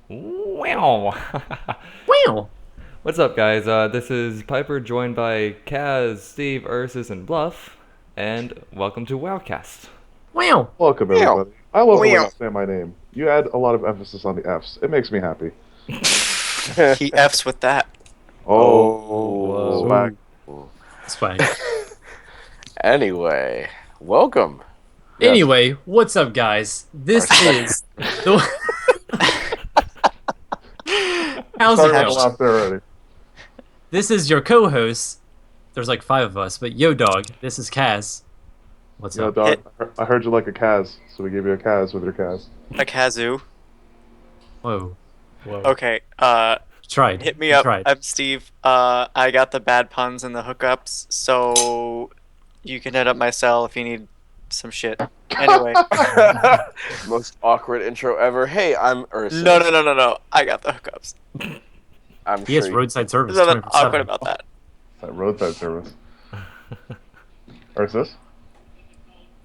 Wow. Wow. What's up, guys? This is Pyper, joined by Kaz, Steve, Ursus, and Bluff, and welcome to Weowcast. Wow. Welcome, Meow. everybody. I love the way you Meow. say my name. You add a lot of emphasis on the F's. It makes me happy. He F's with that. Whoa. Swag. It's fine. Anyway, welcome. Yes. Anyway, what's up, guys? This is the. How's it Started to going? laugh there already. This is your co-host. There's like 5 of us, but yo, dog. This is Kaz. What's Yo, up? dog, I heard you like a Kaz, so we gave you a Kaz with your Kaz. A kazoo. Whoa. Whoa. Okay, Tried. hit me You up. Tried. I'm Steve. I got the bad puns and the hookups, so you can hit up my cell if you need some shit. Anyway. Most awkward intro ever. Hey, I'm Ursus. No. I got the hookups. I'm He has sure roadside service. There's nothing 24/7. awkward about that. That roadside service. Ursus?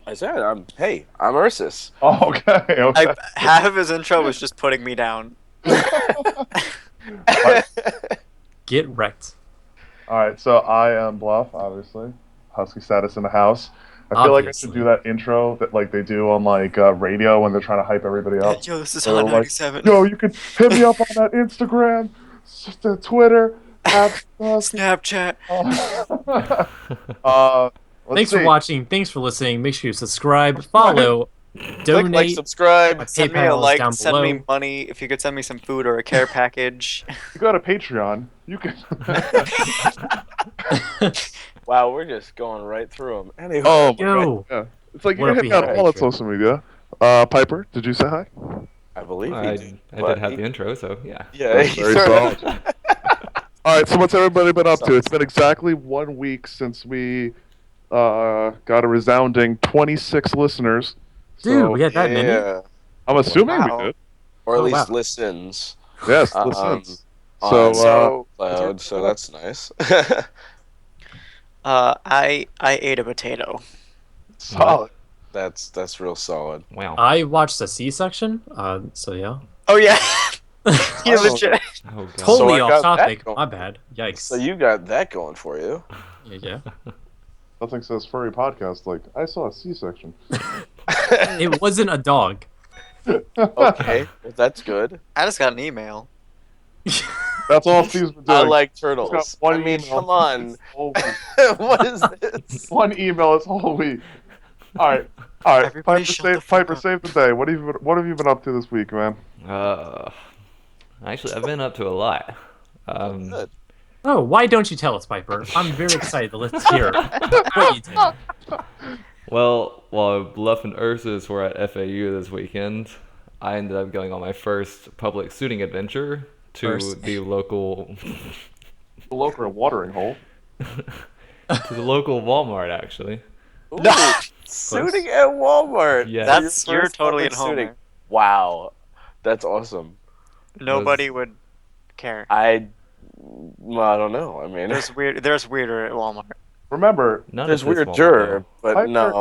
I said Hey, I'm Ursus. Oh, okay. Okay. Half of his intro was just putting me down. Get wrecked. All right, so I am Bluff, obviously. Husky status in the house. I feel like I should Obviously. do that intro that like they do on like radio when they're trying to hype everybody up. Yo, this is They were Hot like, 97. Yo, you can hit me up on that Instagram, the Twitter, at Husky. Snapchat. Let's Thanks see. for watching. Thanks for listening. Make sure you subscribe, follow, donate. like, subscribe. My Send me a PayPal is like, down send below. me money. If you could send me some food or a care package. If you go to Patreon, you can. Wow, we're just going right through them. Anyway. Oh, my Yo. God. Yeah. It's like What you're if hitting we out had all on Patreon? social media. Piper, did you say hi? I believe I he did did. have the intro, so yeah. Yeah, That's he very started- solid. All right, so what's everybody been up to? It's been exactly 1 week since we got a resounding 26 listeners. Dude, So we had that many? Yeah. I'm assuming Wow. we did. Or at Oh, least wow. listens. Yes, Um, listens. On So, SoundCloud, so that's nice. I ate a potato. solid. That's real solid. Wow. I watched a C-section, so yeah. Oh yeah. He Oh. legit. Oh, God. Totally I off got that topic. going. My bad. Yikes. So you got that going for you. Yeah. Nothing says furry podcast like, I saw a C-section. It wasn't a dog. Okay, well, that's good. I just got an email. That's all Steve's been doing. I like He's turtles. got one I mean, email. come on. Whole week. What is this? One email this whole week. All right. Everybody Piper, shut the fuck Piper, up. save the day. What have you been up to this week, man? Actually, I've been up to a lot. Good. Oh, why don't you tell us, Piper? I'm very excited. Let's hear what you did. Well, while Bluff and Ursus were at FAU this weekend, I ended up going on my first public shooting adventure to First. the local The local watering hole. to the local Walmart, actually. Ooh, suiting at Walmart. Yeah. That's Your you're first totally at public home. suiting. man. Wow, that's awesome. Nobody would care. Well, I don't know. I mean, There's weirder at Walmart. Remember, Not there's at this weird Walmart, jur, but Piper no. at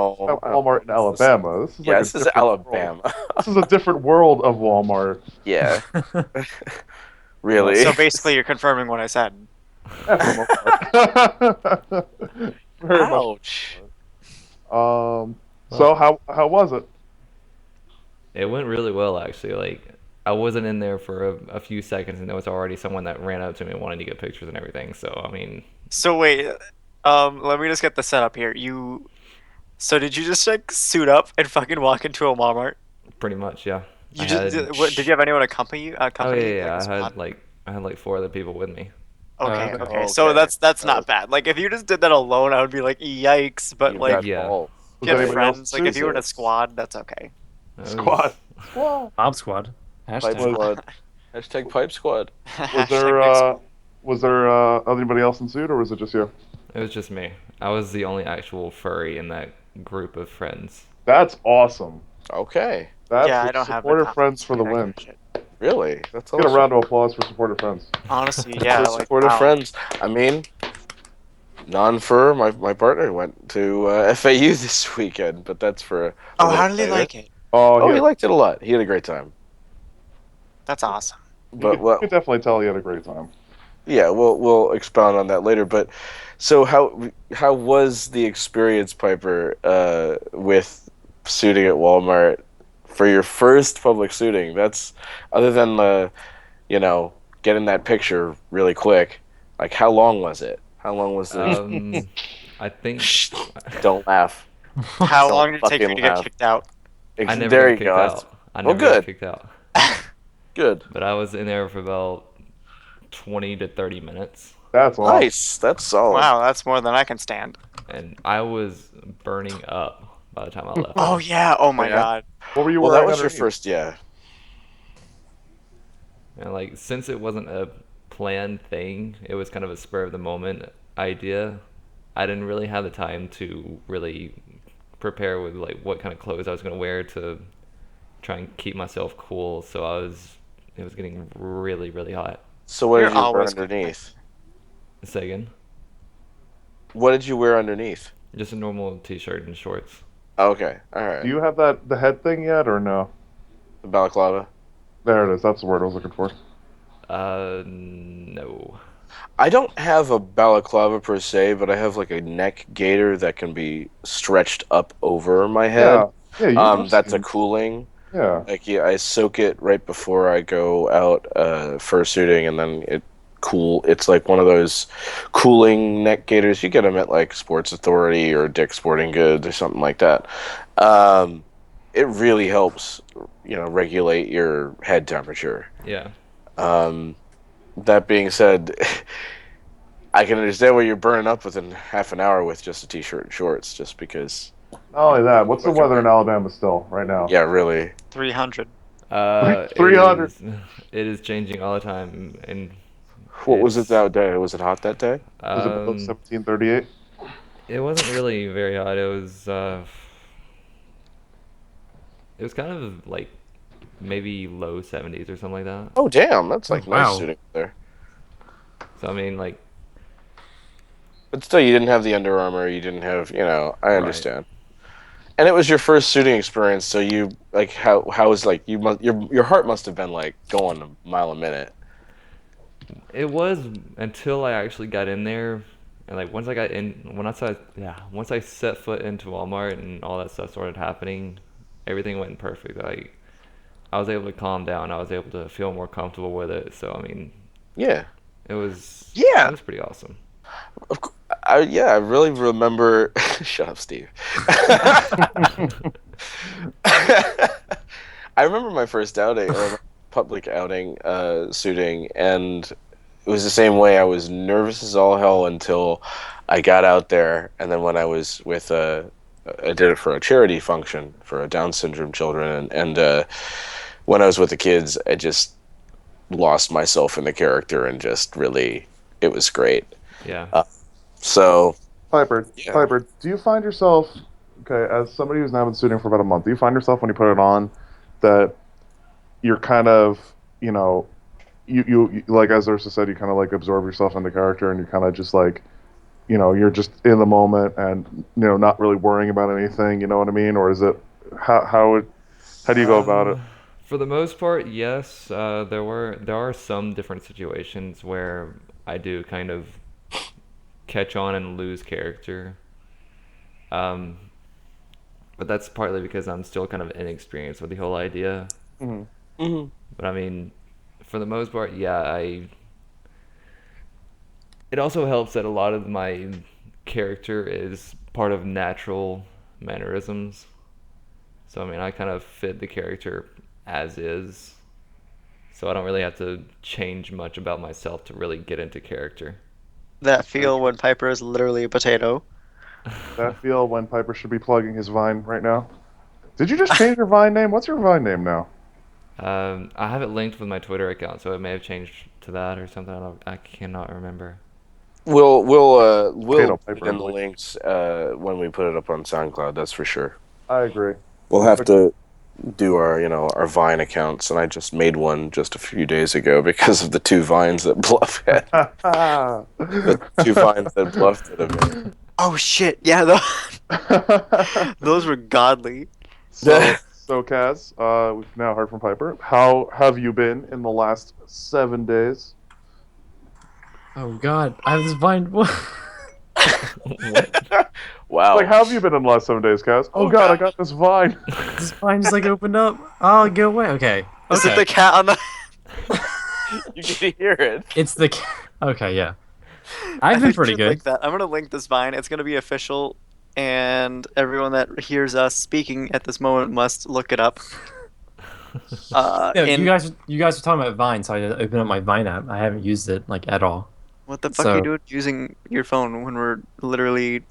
Walmart in Alabama. This is Yeah, like this a is different Alabama. world. This is a different world of Walmart. Yeah, really. So basically, you're confirming what I said. Very much. Ouch. So how was it? It went really well, actually. Like, I wasn't in there for a few seconds, and there was already someone that ran up to me and wanted to get pictures and everything. So, I mean, So wait, let me just get the setup here. So did you just like suit up and fucking walk into a Walmart? pretty much, yeah. You I just had- did you have anyone accompany you? Oh Accompany you, yeah, like, a I squad? had like 4 other people with me. Okay, Okay. okay. So Okay. that's not bad. Like if you just did that alone, I would be like, yikes. But You like, got yeah. balls. Was get anybody else friends. Like if you were in a Jesus. squad, that's okay. It was- Squad. Mob Squad. Pipe Hashtag. squad. Hashtag pipe squad. Was Hashtag there big squad. was there anybody else in suit, or was it just you? It was just me. I was the only actual furry in that group of friends. That's awesome. Okay, That's Yeah, I what don't have the supportive friends confidence for the that win. shit. really? That's Get a awesome. round of applause for supportive friends. Honestly, yeah. For Like, supportive wow. friends. I mean, non-fur. My partner went to FAU this weekend, but that's for. Oh, how did he like it? Oh, Oh, yeah. he liked it a lot. He had a great time. That's awesome. But you what? could definitely tell you had a great time. Yeah, we'll expound on that later. But so how was the experience, Piper, with shooting at Walmart for your first public shooting? That's other than the, you know, getting that picture really quick. Like, how long was it? How long was the? I think Shh, don't laugh. How Don't long did it take for you fucking to get laugh. kicked out? I never There got you kicked go. out. I Well, never got good. kicked out. Good. But I was in there for about 20 to 30 minutes, That's awesome. Nice. That's solid. Wow, that's more than I can stand. and I was burning up by the time I left. Oh yeah. Oh my Yeah. god. What were you Well, that wearing was your underneath? first, yeah. And like, since it wasn't a planned thing, it was kind of a spur of the moment idea. I didn't really have the time to really prepare with like what kind of clothes I was going to wear to try and keep myself cool. So it was getting really, really hot. So what You're did you wear always good. underneath? Say again? What did you wear underneath? Just a normal t-shirt and shorts. Okay, all right. Do you have the head thing yet, or no? The balaclava? There it is. That's the word I was looking for. No. I don't have a balaclava per se, but I have like a neck gaiter that can be stretched up over my head. Yeah. That's a cooling. Yeah. Like, yeah, I soak it right before I go out for shooting, and then it's like one of those cooling neck gaiters. You get them at like Sports Authority or Dick's Sporting Goods or something like that. It really helps, regulate your head temperature. Yeah. That being said, I can understand why you're burning up within half an hour with just a t-shirt and shorts, just because. Not only that, what's the weather in Alabama still right now? Yeah, really. 300. 300. It is changing all the time, and What was it it's, that day? Was it hot that day? Was it below um, 1738? it wasn't really very hot. It was kind of like maybe low 70s or something like that. Oh, damn, that's like nice Wow. shooting there. So I mean, like, But still, you didn't have the Under Armour. You didn't have, I understand. And it was your first shooting experience, so you like how was like your heart must have been like going a mile a minute. it was until I actually got in there, and like once I set foot into Walmart and all that stuff started happening, everything went perfect. Like, I was able to calm down. I was able to feel more comfortable with it. So I mean, Yeah. it was pretty awesome. I really remember. Shut up, Steve. I remember my first outing, or public outing, shooting, and it was the same way. I was nervous as all hell until I got out there, and then when I was with I did it for a charity function for Down syndrome children, and when I was with the kids, I just lost myself in the character and just really, it was great. Yeah. So. Piper, Yeah. Piper, do you find yourself, okay, as somebody who's now been shooting for about a month, do you find yourself when you put it on that you're kind of, you like as Ursus said, you kind of like absorb yourself into character and you kind of just like, you're just in the moment and, not really worrying about anything, you know what I mean? Or is it, how do you go about it? For the most part, yes. There are some different situations where I do kind of catch on and lose character. But that's partly because I'm still kind of inexperienced with the whole idea. Mm-hmm. Mm-hmm. But I mean, for the most part, yeah, it also helps that a lot of my character is part of natural mannerisms. So I mean, I kind of fit the character as is. So I don't really have to change much about myself to really get into character. That feel when Piper is literally a potato. That feel when Piper should be plugging his Vine right now? Did you just change your Vine name? What's your Vine name now? I have it linked with my Twitter account, so it may have changed to that or something. I cannot remember. We'll Potato put Piper, in the like- links when we put it up on SoundCloud. That's for sure. I agree. We'll have to do our Vine accounts, and I just made one just a few days ago because of the two Vines that Bluff had. The two Vines that Bluff did of me. Oh shit! Yeah, those were godly. So, So, Kaz, we've now heard from Pyper. How have you been in the last 7 days? Oh God, I have this vine. Wow. Like, how have you been in the last 7 days, Kaz? Oh, God, I got this vine. This vine just like opened up. Oh, go away. Okay. Is it Okay. the cat on the? You can hear it. It's the. Okay, yeah. I've been pretty should good. link that. I'm gonna link this Vine. It's gonna be official, and everyone that hears us speaking at this moment must look it up. Yeah, in- you guys are talking about Vine, so I had to open up my Vine app. I haven't used it like at all. What the fuck So- are you doing using your phone when we're literally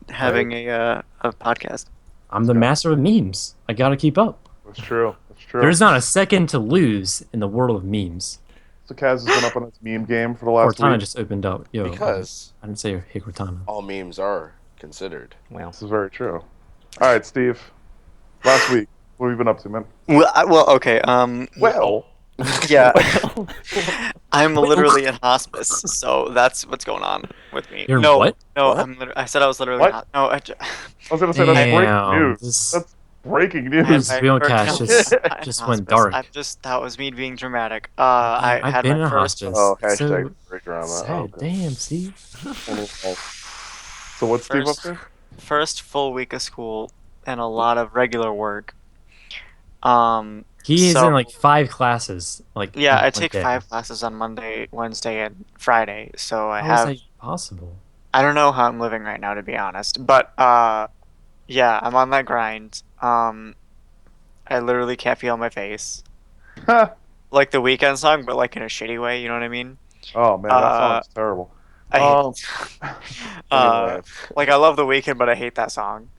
having a podcast? I'm the master of memes. I gotta keep up. That's true. That's true. There's not a second to lose in the world of memes. So, Kaz has been up on his meme game for the last Cortana week. just opened up. Yo, Because I didn't say hey Cortana. all memes are considered. Wow. This is very true. All right, Steve. Last week, what have you been up to, man? Well, okay. Well, Yeah. I'm literally in hospice, so that's what's going on with me. You're no, what? no, What? I said I was literally What? not. No, I was gonna say that's breaking Damn, news. this- That's breaking This news. Weowcast just went dark. That was me being dramatic. I I've had been my in first hospice. Oh, It's hashtag so free drama. sad. Oh, God. Damn, Steve. So what's Steve up First- to? first full week of school and a lot of regular work. He is So- in like 5 classes. Like Yeah, in I one take day. 5 classes on Monday, Wednesday, and Friday. So I How is have. that possible? I don't know how I'm living right now, to be honest. But yeah, I'm on that grind. I literally can't feel my face. Like the Weekend song, but like in a shitty way. You know what I mean? Oh man, that song's terrible. I Oh. hate, like I love the Weekend, but I hate that song.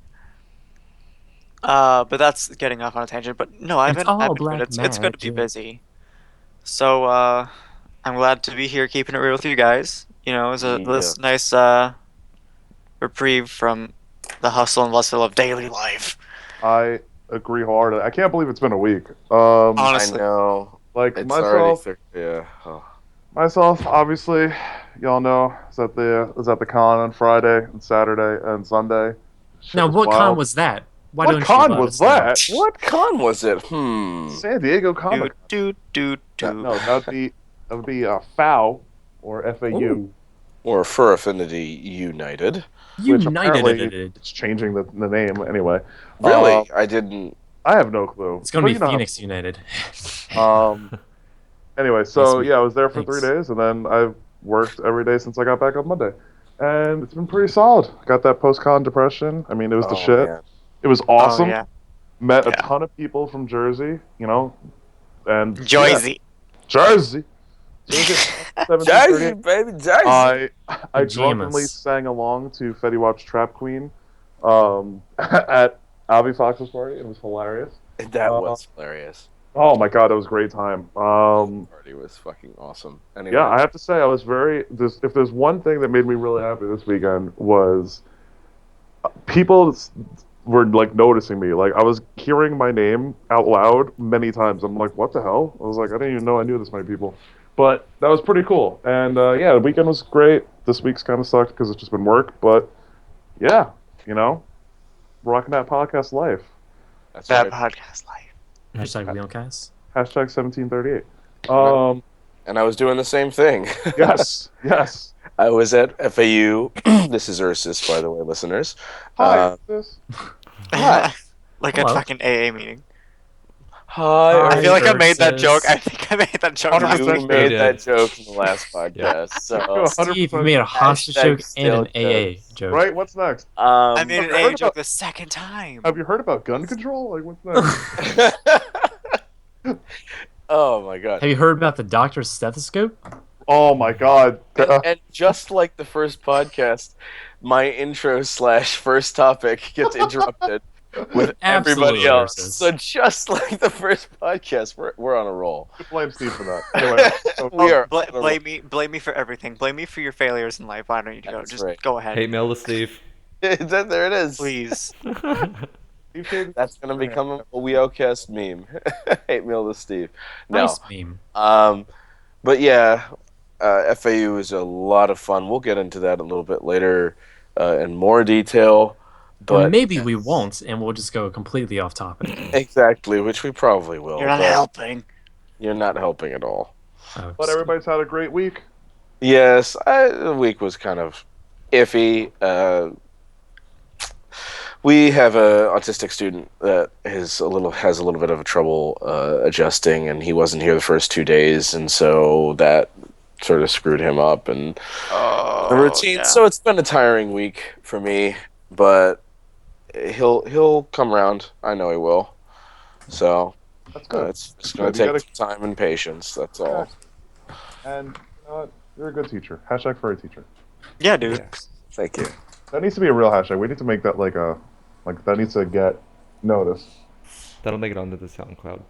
But that's getting off on a tangent. But no, I've It's been, all I've been black good. It's good to be magic. busy. So I'm glad to be here, keeping it real with you guys. You know, it's this nice reprieve from the hustle and bustle of daily life. I agree wholeheartedly. I can't believe it's been a week. Honestly. I know. Like It's myself, already yeah. Oh. myself, obviously, y'all know, is at the con on Friday and Saturday and Sunday. Shit Now, was what con wild. was that? Why What don't you con let was us know? that? What con was it? San Diego Do Comic. do do do. No, that would be FAU or FAU. Ooh. Or Fur Affinity United. Which United. apparently it's changing the name anyway. Really? I didn't. I have no clue. It's going But to you be know how- Phoenix United. Anyway, so Yes, yeah, I was there for thanks. 3 days, and then I've worked every day since I got back on Monday, and it's been pretty solid. Got that post-con depression. I mean, it was the Oh, shit. man. It was awesome. Oh, yeah. Met a Yeah. ton of people from Jersey, you know, and Joyzy. Jersey. Jersey, 1738. baby, Jersey. I Pajamas. drunkenly sang along to Fetty Wap's Trap Queen at Avi Fox's party. It was hilarious. That was hilarious. Oh my god, it was a great time. Party was fucking awesome. Anyway, Yeah, I have to say, I was if there's one thing that made me really happy this weekend was people were like noticing me. Like I was hearing my name out loud many times. I'm like, what the hell? I was like, I didn't even know I knew this many people. But that was pretty cool. And yeah, the weekend was great. This week's kind of sucked because it's just been work. But yeah, you know, rocking that podcast life. that's That right. podcast life. Hashtag Weowcast. Hashtag 1738. And I was doing the same thing. Yes, yes. I was at FAU. This is Ursus, by the way, listeners. Hi, sis. Like Hello. a fucking AA meeting. Hi. I feel like I made that Ursus. joke. I think I made that joke. 100% last You week. You made did. that joke in the last podcast. So, 100% Steve, you made a hostage Hashtag joke and an still AA jokes. joke. Right, what's next? I made an I've heard AA joke about- the second time. Have you heard about gun control? Like, what's next? oh my god. Have you heard about the doctor's stethoscope? Oh my god. And just like the first podcast, my intro / first topic gets interrupted with everybody Absolutely, else. Ursus. So just like the first podcast, we're on a roll. Blame Steve for that. Anyway, so- We are Bla- on a roll. blame me for everything. Blame me for your failures in life. Why don't you go? That's Just right. go ahead, Hate mail to Steve. There it is. please. Steve Cage- That's gonna become a Weowcast meme. Hate mail to Steve. No. Nice meme. But yeah, FAU is a lot of fun. We'll get into that a little bit later in more detail. Or maybe we won't, and we'll just go completely off topic. Exactly, which we probably will. You're not but helping. You're not helping at all. Oh, But everybody's had a great week. Yes, the week was kind of iffy. We have a autistic student that has a little bit of trouble adjusting, and he wasn't here the first 2 days, and so that sort of screwed him up and the routine. Yeah. So it's been a tiring week for me, but he'll come around. I know he will. So That's good. it's going Good. You to take time and patience. That's all. And you know what? You're a good teacher. Hashtag furry teacher. Yeah, dude. Yeah. Thank you. That needs to be a real hashtag. We need to make that like that needs to get noticed. That'll make it onto the SoundCloud.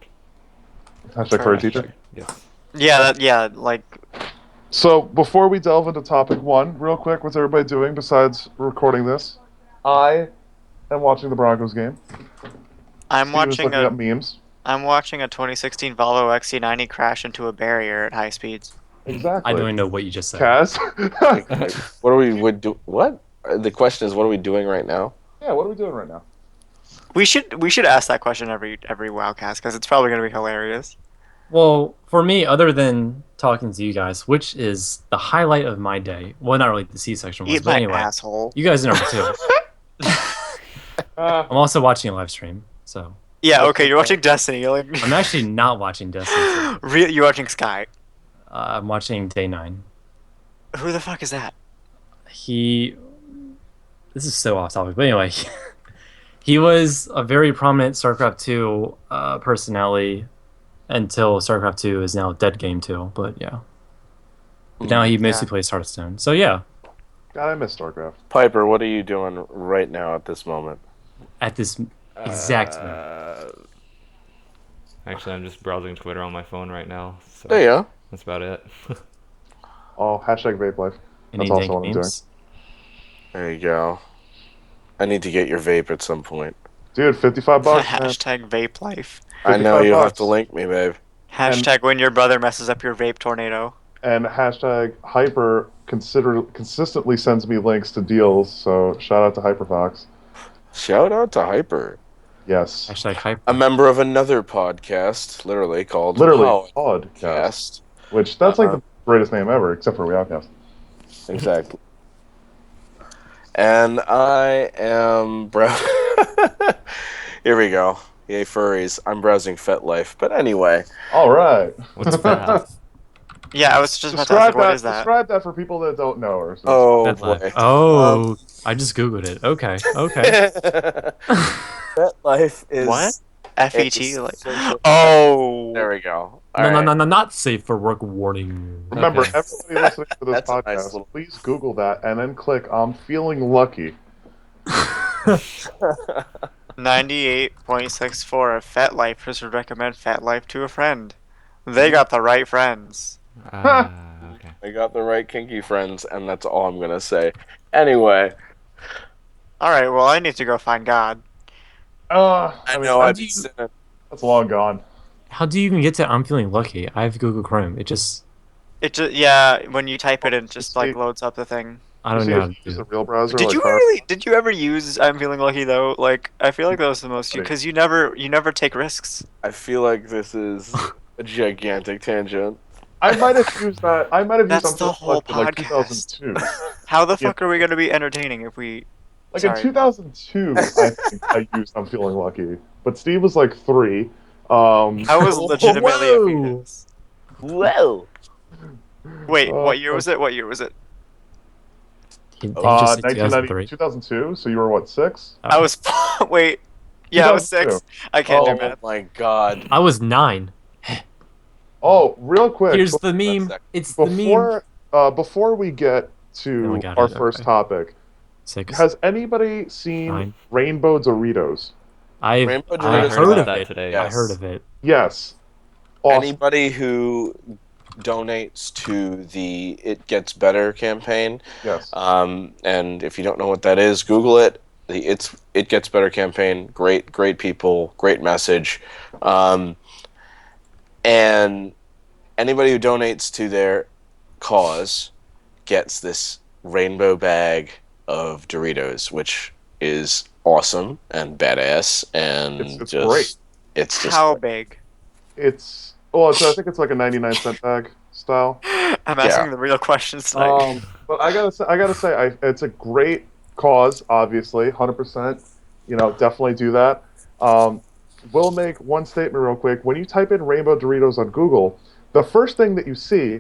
Hashtag furry teacher. Yes. Yeah, like So before we delve into topic one, real quick, what's everybody doing besides recording this? I am watching the Broncos game. I'm Steve is watching looking up memes. I'm watching a 2016 Volvo XC90 crash into a barrier at high speeds. Exactly. I don't even know what you just said. Kaz. What are we would do? What? The question is, what are we doing right now? Yeah, what are we doing right now? We should ask that question every Weowcast because it's probably gonna be hilarious. Well, for me, other than talking to you guys, which is the highlight of my day. Well, not really the C-section ones, Eat but my anyway. asshole. You guys are number two. Uh, I'm also watching a live stream, so Yeah, okay, you're watching Destiny. You're like, I'm actually not watching Destiny. You're watching Sky. I'm watching Day 9. Who the fuck is that? This is so off topic, but anyway, he was a very prominent StarCraft 2 personality until StarCraft 2 is now dead game 2, but yeah. But now he mostly plays Hearthstone, so yeah. God, I miss StarCraft. Piper, what are you doing right now at this moment? At this exact moment. Actually, I'm just browsing Twitter on my phone right now. So There you go. that's about it. Oh, hashtag vape life. Any That's also dank what I'm doing. names? There you go. I need to get your vape at some point. Dude, $55, man. Hashtag vape life. I know 55 you'll have bucks. to link me, babe. Hashtag when your brother messes up your vape tornado. And hashtag Hyper consistently sends me links to deals, so shout out to Hyperfox. Shout out to Hyper, Yes. Hashtag hype. a member of another podcast, literally called Literally, Pawdcast. Pawdcast. Which, that's like the greatest name ever, except for Weowcast. Exactly. And I am Here we go. Yay, furries. I'm browsing FetLife. But anyway, Alright. What's that? Yeah, I was just about to ask, what is that? Describe that for people that don't know. Or oh Dead boy. Life. Oh, I just googled it. Okay. FetLife is What? FET? it's Like, social- oh. There we go. No, Alright. no, not safe for work warning. Remember, Okay. everybody listening to this That's a podcast, nice little- please Google that and then click I'm feeling lucky. 98.64 of FetLifers would recommend FetLife to a friend. They got the right friends. Okay. I got the right kinky friends, and that's all I'm gonna say. Anyway, Alright, well, I need to go find God. I mean, know how I've do you- been sinning. That's long gone. How do you even get to I'm feeling lucky? I have Google Chrome. It just It just, yeah, when you type it in, it just See- like loads up the thing. I don't See, know. if How you to use do a it. real browser, Did like you Firefox- Did you ever use I'm feeling lucky though? Like, I feel like that was the most because you never take risks. I feel like this is a gigantic tangent. I might have used that. I might have used That's something the whole in like podcast. 2002. How the Yeah. fuck are we gonna be entertaining if we? Like Sorry. in 2002, I think I used I'm feeling lucky. But Steve was like 3. I was legitimately a Whoa. fetus. Whoa! Wait, Uh, what year was it? What year was it? He just said 2003. 2002. So you were what, 6? I was. Wait. Yeah, I was 6. 2002. I can't Oh, do math. My God! I was 9. Oh, real quick. Here's the meme. It's the meme. Before we get to Oh my God, our okay. first topic, 6. has anybody seen 9. Rainbow Doritos? Rainbow I Doritos heard about of that it. today. I Yes. heard of it. Yes. Awesome. Anybody who donates to the It Gets Better campaign, Yes. and if you don't know what that is, Google it. The It Gets Better campaign. Great people. Great message. And anybody who donates to their cause gets this rainbow bag of Doritos, which is awesome and badass, and It's great. It's just How big? I think it's like a 99-cent bag style. I'm Yeah. asking the real questions tonight. But I gotta say, it's a great cause. Obviously, 100%. Definitely do that. We'll make one statement real quick. When you type in Rainbow Doritos on Google, the first thing that you see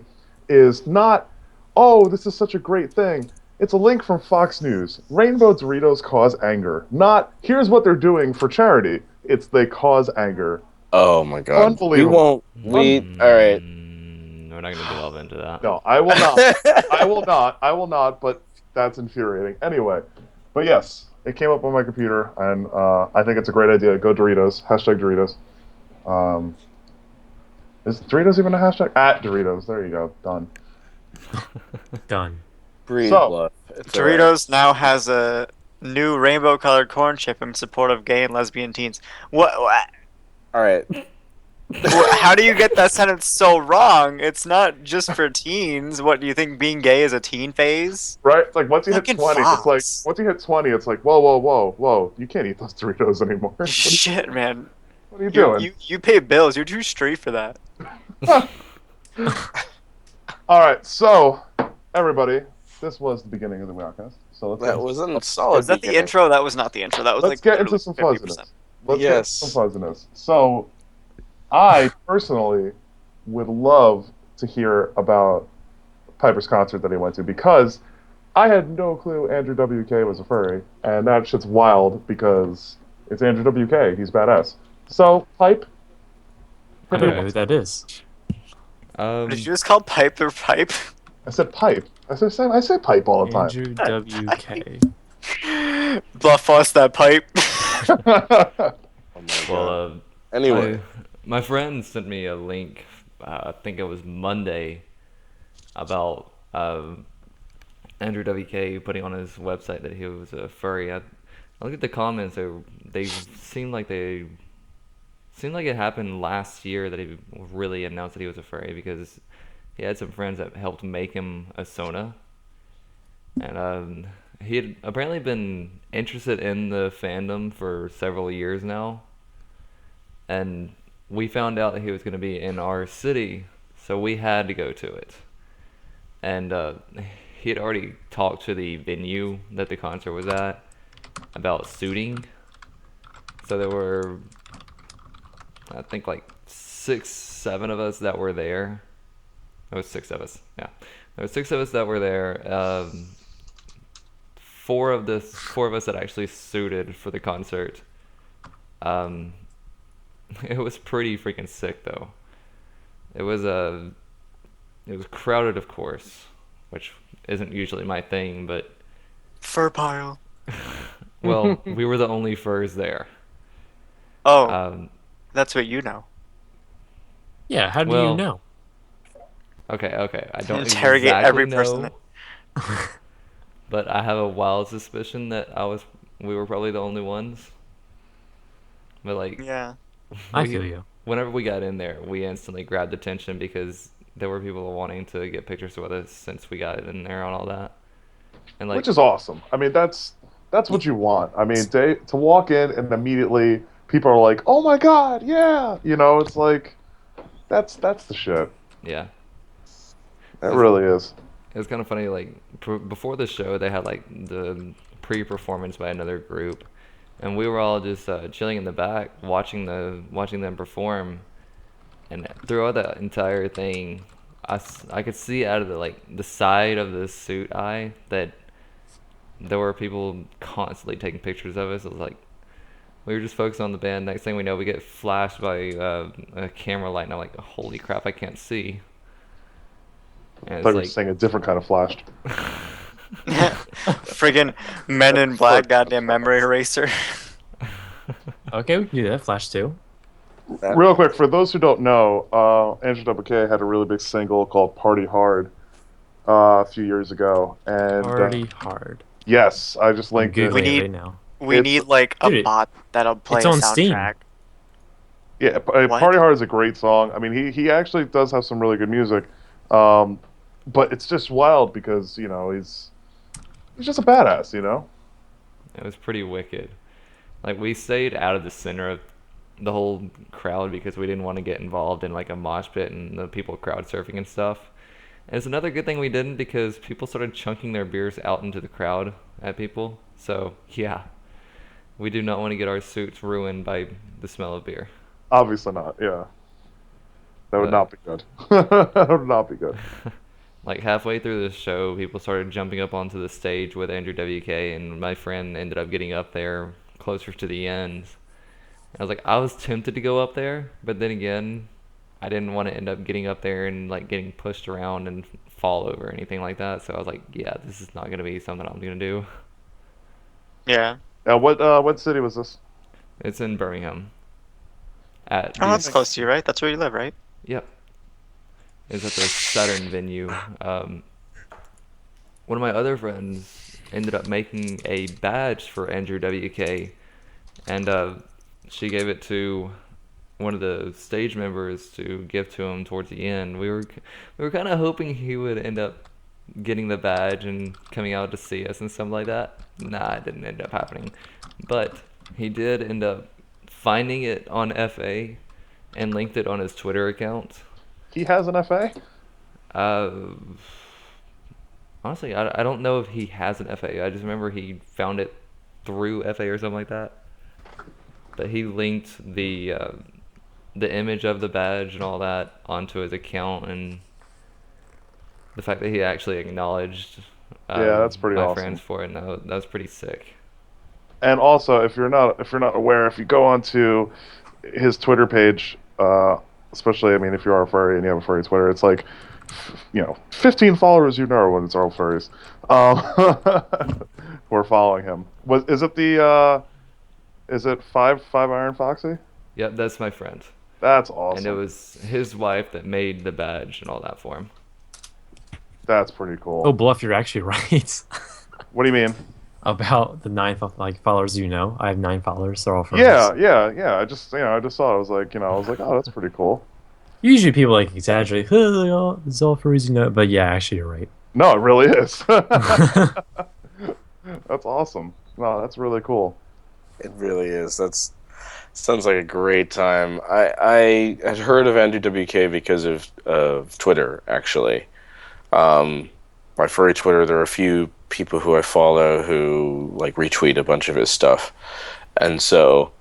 is not, "Oh, this is such a great thing." It's a link from Fox News. Rainbow Doritos cause anger. Not, "Here's what they're doing for charity." It's, they cause anger. oh my god. Unbelievable. All right. We're not going to delve into that. No, I will not. I will not, but that's infuriating. Anyway, but yes, it came up on my computer, and I think it's a great idea. Go Doritos. Hashtag Doritos. Is Doritos even a hashtag? At Doritos. There you go. Done. Done. Breathe So- love. It's all right. Doritos now has a new rainbow-colored corn chip in support of gay and lesbian teens. What? All right. How do you get that sentence so wrong? It's not just for teens. What do you think? Being gay is a teen phase? Right? It's like once you hit Fucking 20, Fox. it's like once you hit 20, it's like whoa, whoa, whoa, whoa! You can't eat those Doritos anymore. Shit, man. What are you doing? You pay bills. You're too straight for that. All right, so everybody, this was the beginning of the Weowcast. So That wasn't solid. Was that the beginning. intro? That was not the intro. That was let's like get into literally some 50%. fuzziness. Let's get Yes. into some fuzziness. So, I personally would love to hear about Pyper's concert that he went to, because I had no clue Andrew WK was a furry, and that shit's wild because it's Andrew WK. He's badass. So, Pipe. I don't know who that is. Did you just call Pyper Pipe? I said Pipe. I say Pipe all the time. Andrew WK. Bluff us that pipe. Oh my Well, god. Anyway. my friend sent me a link, I think it was Monday, about Andrew WK putting on his website that he was a furry. I look at the comments, they seem like it happened last year that he really announced that he was a furry, because he had some friends that helped make him a Sona. And he had apparently been interested in the fandom for several years now. And we found out that he was going to be in our city, so we had to go to it. And he had already talked to the venue that the concert was at about suiting. So there were, I think, like 6, 7 of us that were there. It was 6 of us, yeah. There were 6 of us that were there. 4 of us that actually suited for the concert. It was pretty freaking sick, though. It was crowded, of course, which isn't usually my thing, but Fur pile. well, we were the only furs there. Oh, that's what you know. Yeah, how do Well, you know? Okay. I don't Interrogate exactly every know, person. but I have a wild suspicion that we were probably the only ones. But like, Yeah. I we- feel you. Whenever we got in there, we instantly grabbed attention because there were people wanting to get pictures with us since we got in there and all that. And like, Which is awesome. I mean, that's what you want. I mean, to walk in and immediately people are like, "Oh my god, yeah!" It's like that's the shit. yeah, It really is. it was kind of funny. Like before the show, they had like the pre-performance by another group, and we were all just chilling in the back watching them perform. And throughout the entire thing, I could see out of the side of the suit eye that there were people constantly taking pictures of us. It was like we were just focused on the band. Next thing we know, we get flashed by a camera light, and I'm like, holy crap, I can't see. And I it's thought you were like, saying a different kind of flashed. Friggin' Men in Black, goddamn memory eraser. Okay, we can do that. Flash 2. Real quick, for those who don't know, Andrew WK had a really big single called "Party Hard" a few years ago, and Party hard. yes, I just I'm linked it. Googling We it need- right now. We It's- need like a Dude, bot that'll play it's a on Steam. soundtrack. Yeah, What? "Party Hard" is a great song. I mean, he actually does have some really good music, but it's just wild because he's just a badass. It was pretty wicked. Like we stayed out of the center of the whole crowd because we didn't want to get involved in like a mosh pit and the people crowd surfing and stuff. And it's another good thing we didn't because people started chunking their beers out into the crowd at people. So yeah, we do not want to get our suits ruined by the smell of beer. Obviously not. Yeah, that would But- not be good. That would not be good. Like halfway through the show, people started jumping up onto the stage with Andrew WK, and my friend ended up getting up there closer to the end. I was like, I was tempted to go up there, but then again, I didn't want to end up getting up there and like getting pushed around and fall over or anything like that. So I was like, yeah, this is not gonna be something I'm gonna do. Yeah. What city was this? It's in Birmingham. At Oh, the- that's close to you, right? That's where you live, right? Yep. It's at the Saturn venue. One of my other friends ended up making a badge for Andrew WK, and she gave it to one of the stage members to give to him towards the end. We were kind of hoping he would end up getting the badge and coming out to see us and stuff like that. Nah, it didn't end up happening. But he did end up finding it on FA and linked it on his Twitter account. He has an FA. Honestly, I don't know if he has an FA. I just remember he found it through FA or something like that. But he linked the image of the badge and all that onto his account, and the fact that he actually acknowledged Yeah, that's pretty my awesome. friends for it. No, that was pretty sick. And also, if you're not aware, if you go onto his Twitter page, especially, I mean, if you are a furry and you have a furry Twitter, it's like, 15 followers when it's all furries, who are following him. Is it five Iron Foxy? Yep, that's my friend. That's awesome. And it was his wife that made the badge and all that for him. That's pretty cool. Oh, Bluff, you're actually right. What do you mean? About the 9 followers I have 9 followers. They're all friends. Yeah. I just saw it. I was like, oh, that's pretty cool. Usually people like exaggerate. Oh, it's all furries, but yeah, actually you're right. No, it really is. That's awesome. No, that's really cool. It really is. Sounds like a great time. I had heard of Andrew WK because of Twitter, actually. My furry Twitter, there are a few people who I follow who like retweet a bunch of his stuff, and so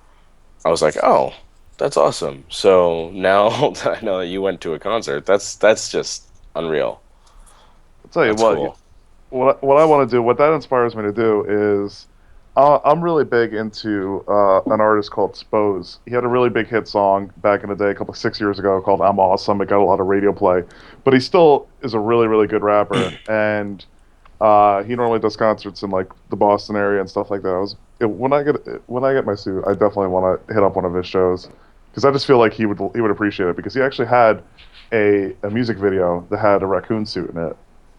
I was like, oh, that's awesome. So now that I know that you went to a concert, that's just unreal. I'll tell you That's what. cool. What I want to do, what that inspires me to do is, I'm really big into an artist called Spose. He had a really big hit song back in the day, 6 years ago, called "I'm Awesome." It got a lot of radio play, but he still is a really, really good rapper. And he normally does concerts in like the Boston area and stuff like that. When I get my suit, I definitely want to hit up one of his shows because I just feel like he would appreciate it because he actually had a music video that had a raccoon suit in it,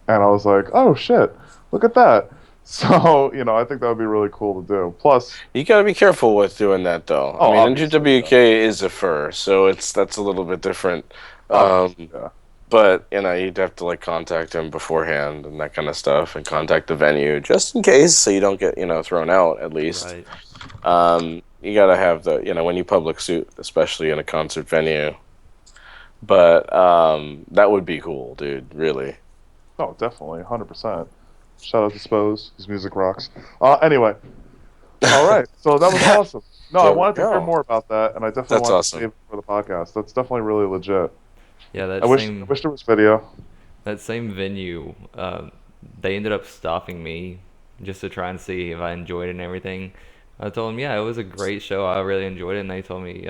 and I was like, oh shit, look at that. So, I think that would be really cool to do. Plus, You gotta be careful with doing that, though. Oh, I mean, obviously, NGWK is a fur, so that's a little bit different. yeah. But you'd have to like contact him beforehand and that kind of stuff, and contact the venue just in case, so you don't get thrown out at least. Right. You gotta have the when you public suit, especially in a concert venue. But that would be cool, dude. Really. Oh, definitely, 100%. Shout out to Spose. His music rocks. Anyway. All right. So that was awesome. No, I There we wanted to hear go. more about that, and I definitely That's wanted awesome. to save it for the podcast. That's definitely really legit. Yeah, I wish there was video. that same venue, they ended up stopping me just to try and see if I enjoyed it and everything. I told them, yeah, it was a great show. I really enjoyed it, and they told me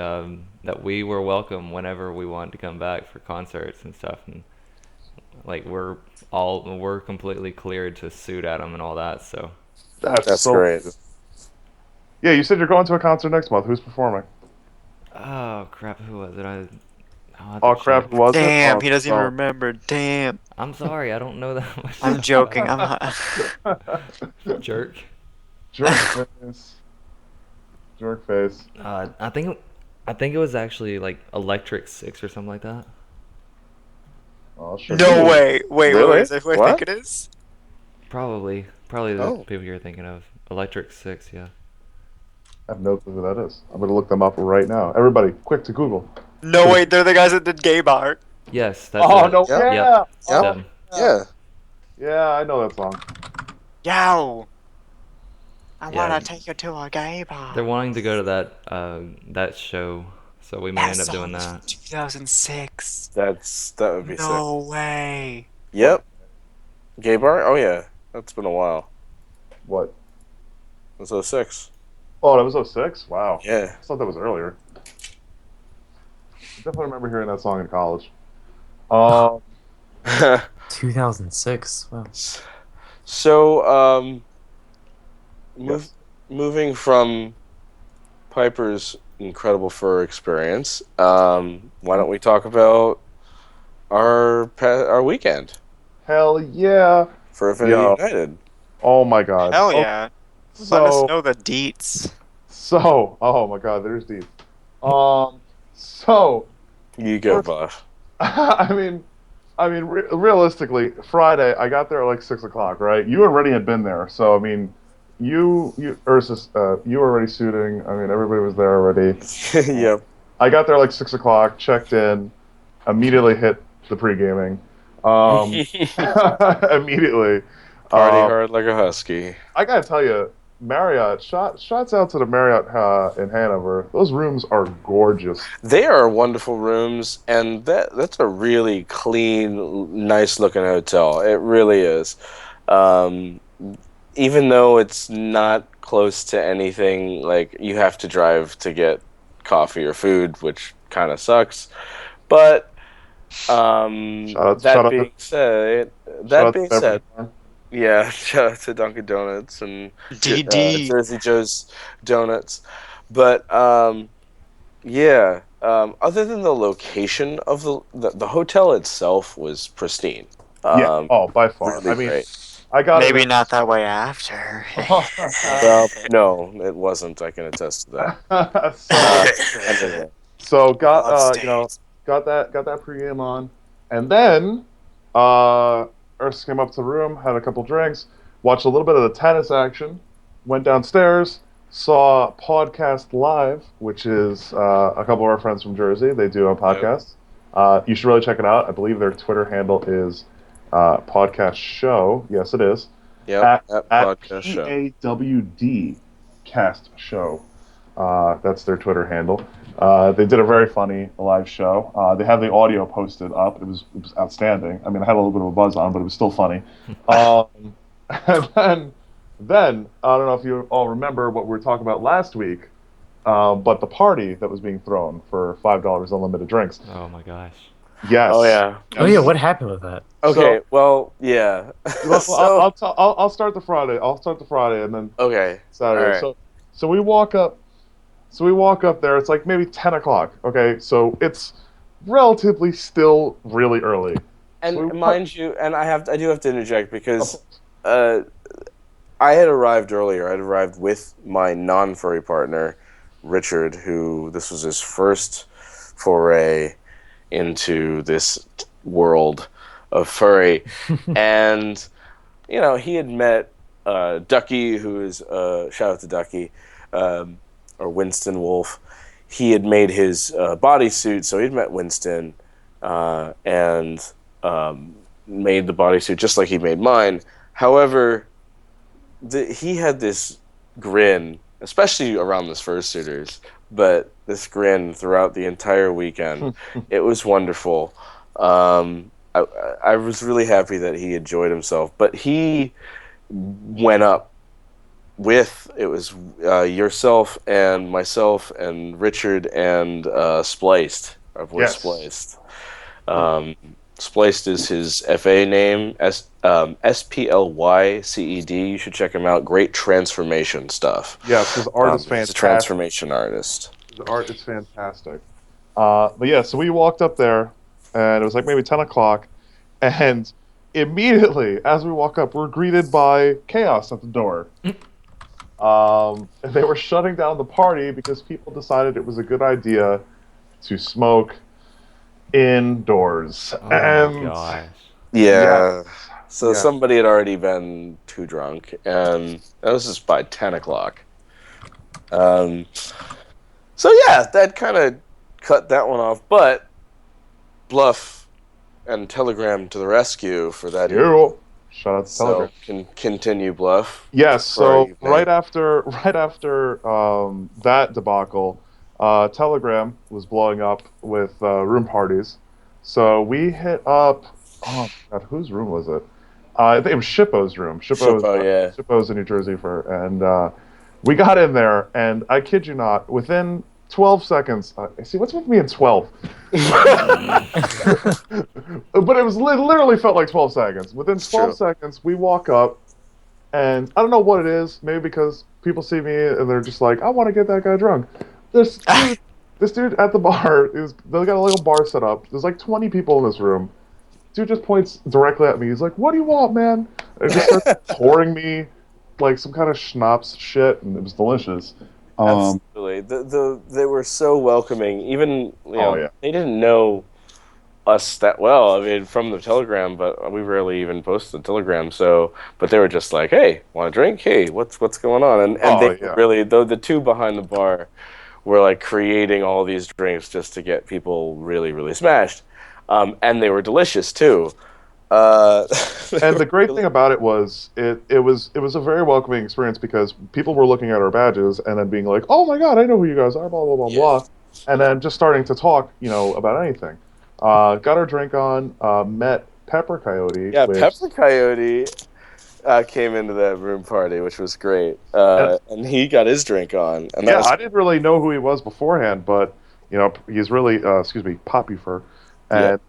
that we were welcome whenever we wanted to come back for concerts and stuff. And like we're completely cleared to suit at them and all that. So That's so great. Yeah, you said you're going to a concert next month. Who's performing? oh crap, who was it? I'll have Oh to crap, check. who was it? Damn, Oh, he doesn't even oh. remember. Damn. I'm sorry, I don't know that much. I'm joking. I'm Jerk. Jerk face. Jerk face. I think it was actually like Electric Six or something like that. Oh, sure. No way. Wait, Really? is that who I What? think it is? Probably the Oh. people you're thinking of. Electric Six, yeah. I have no clue who that is. I'm gonna look them up right now. Everybody, quick to Google. No, wait, they're the guys that did Gay Bar. Yes, that's Oh it. no! Yep. Yeah. Yep. Oh, Them. Yeah. yeah, I know that song. Yow! I Yeah. wanna take you to a gay bar. They're wanting to go to that show, so we might end up doing that. 2006. That would be sick. No way. Yep. Gay bar? Oh yeah. That's been a while. What? It was 06. Oh, that was '06. Wow. Yeah. I thought that was earlier. I definitely remember hearing that song in college. Um, 2006. Wow. So, Yes. moving from Piper's incredible fur experience, why don't we talk about our weekend hell yeah. for Infinity Yo. United? Oh my god. Hell Oh, yeah. Let us So, know the deets. oh my god, there's deep. So, You go, First- Buff. I mean, realistically, Friday, I got there at like 6 o'clock, right? You already had been there, so I mean, Ursus, you were already suiting. I mean, everybody was there already. Yep. I got there like 6 o'clock, checked in, immediately hit the pre-gaming. Immediately. Party hard like a husky. I gotta tell you, Marriott, shots out to the Marriott in Hanover. Those rooms are gorgeous. They are wonderful rooms, and that's a really clean, nice looking hotel. It really is. Even though it's not close to anything, like you have to drive to get coffee or food, which kind of sucks. But that being said, yeah, shout out to Dunkin' Donuts and DD. Jersey Joe's Donuts. But yeah, other than the location of the hotel itself was pristine. Yeah. Oh, by far. Really I mean, great. I got Maybe it. not that way after. Well, no, it wasn't. I can attest to that. Anyway. So got Love got that pregame on, and then Ursus came up to the room, had a couple drinks, watched a little bit of the tennis action, went downstairs, saw Pawdcast live, which is a couple of our friends from Jersey. They do a podcast. You should really check it out. I believe their Twitter handle is Pawdcast Show. Yes, it is. Yep, At Podcast Show. PAWD Cast Show. That's their Twitter handle. They did a very funny live show. They have the audio posted up. It was outstanding. I mean, I had a little bit of a buzz on, but it was still funny. And then I don't know if you all remember what we were talking about last week, but the party that was being thrown for $5 unlimited drinks. Oh my gosh. Yes. Oh yeah. Oh yeah, what happened with that? Okay. Well, yeah. Well, So- I'll start the Friday. I'll start the Friday and then okay. Saturday. All right. So we walk up. So we walk up there. It's like maybe 10 o'clock. Okay, so it's relatively still really early. And So we- mind you, and I do have to interject because I had arrived earlier. I had arrived with my non-furry partner, Richard, who this was his first foray into this world of furry. And, you know, he had met Ducky, who is, shout out to Ducky, or Winston Wolf. He had made his bodysuit, so he'd met Winston and made the bodysuit just like he made mine. However, he had this grin, especially around the fursuiters, but this grin throughout the entire weekend. It was wonderful. I was really happy that he enjoyed himself, but he went up with, it was yourself and myself and Richard and Spliced, our boy Yes. Spliced. Spliced is his FA name, SPLYCED. You should check him out. Great transformation stuff. Yes, his art is He's a fantastic. transformation artist. The art is fantastic. But yeah, so we walked up there, and it was like maybe 10 o'clock, and immediately, as we walk up, we're greeted by chaos at the door. They were shutting down the party because people decided it was a good idea to smoke indoors. Oh and my gosh. Yeah. So Yeah. somebody had already been too drunk, and that was just by 10 o'clock. So yeah, that kind of cut that one off. But Bluff and Telegram to the rescue for that evening. Yeah. Shout out to So Telegram. can continue, Bluff. Yes, for our so evening. right after that debacle, Telegram was blowing up with room parties. So we hit up, oh God, whose room was it? I think it was Shippo's room. Shippo, yeah. Shippo's in New Jersey and we got in there, and I kid you not, within 12 seconds. See, what's with me in 12? But it was literally felt like 12 seconds. Within 12 true. seconds, we walk up, and I don't know what it is. Maybe because people see me and they're just like, I want to get that guy drunk. This dude at the bar, they got a little bar set up. There's like 20 people in this room. Dude just points directly at me. He's like, "What do you want, man?" And he just starts pouring me like some kind of schnapps shit, and it was delicious. Absolutely. They were so welcoming. Even yeah. they didn't know us that well. I mean, from the Telegram, but we rarely even posted the Telegram. So, but they were just like, "Hey, want a drink? Hey, what's going on?" And they yeah. really, though the two behind the bar were like creating all these drinks just to get people really, really smashed, and they were delicious too. And the great thing about it was it was a very welcoming experience because people were looking at our badges and then being like, "Oh my God, I know who you guys are," blah blah blah blah, and then just starting to talk, about anything. Got our drink on, met Pepper Coyote. Yeah, which, Pepper Coyote came into that room party, which was great, and he got his drink on. And I didn't really know who he was beforehand, but he's really Pyper. And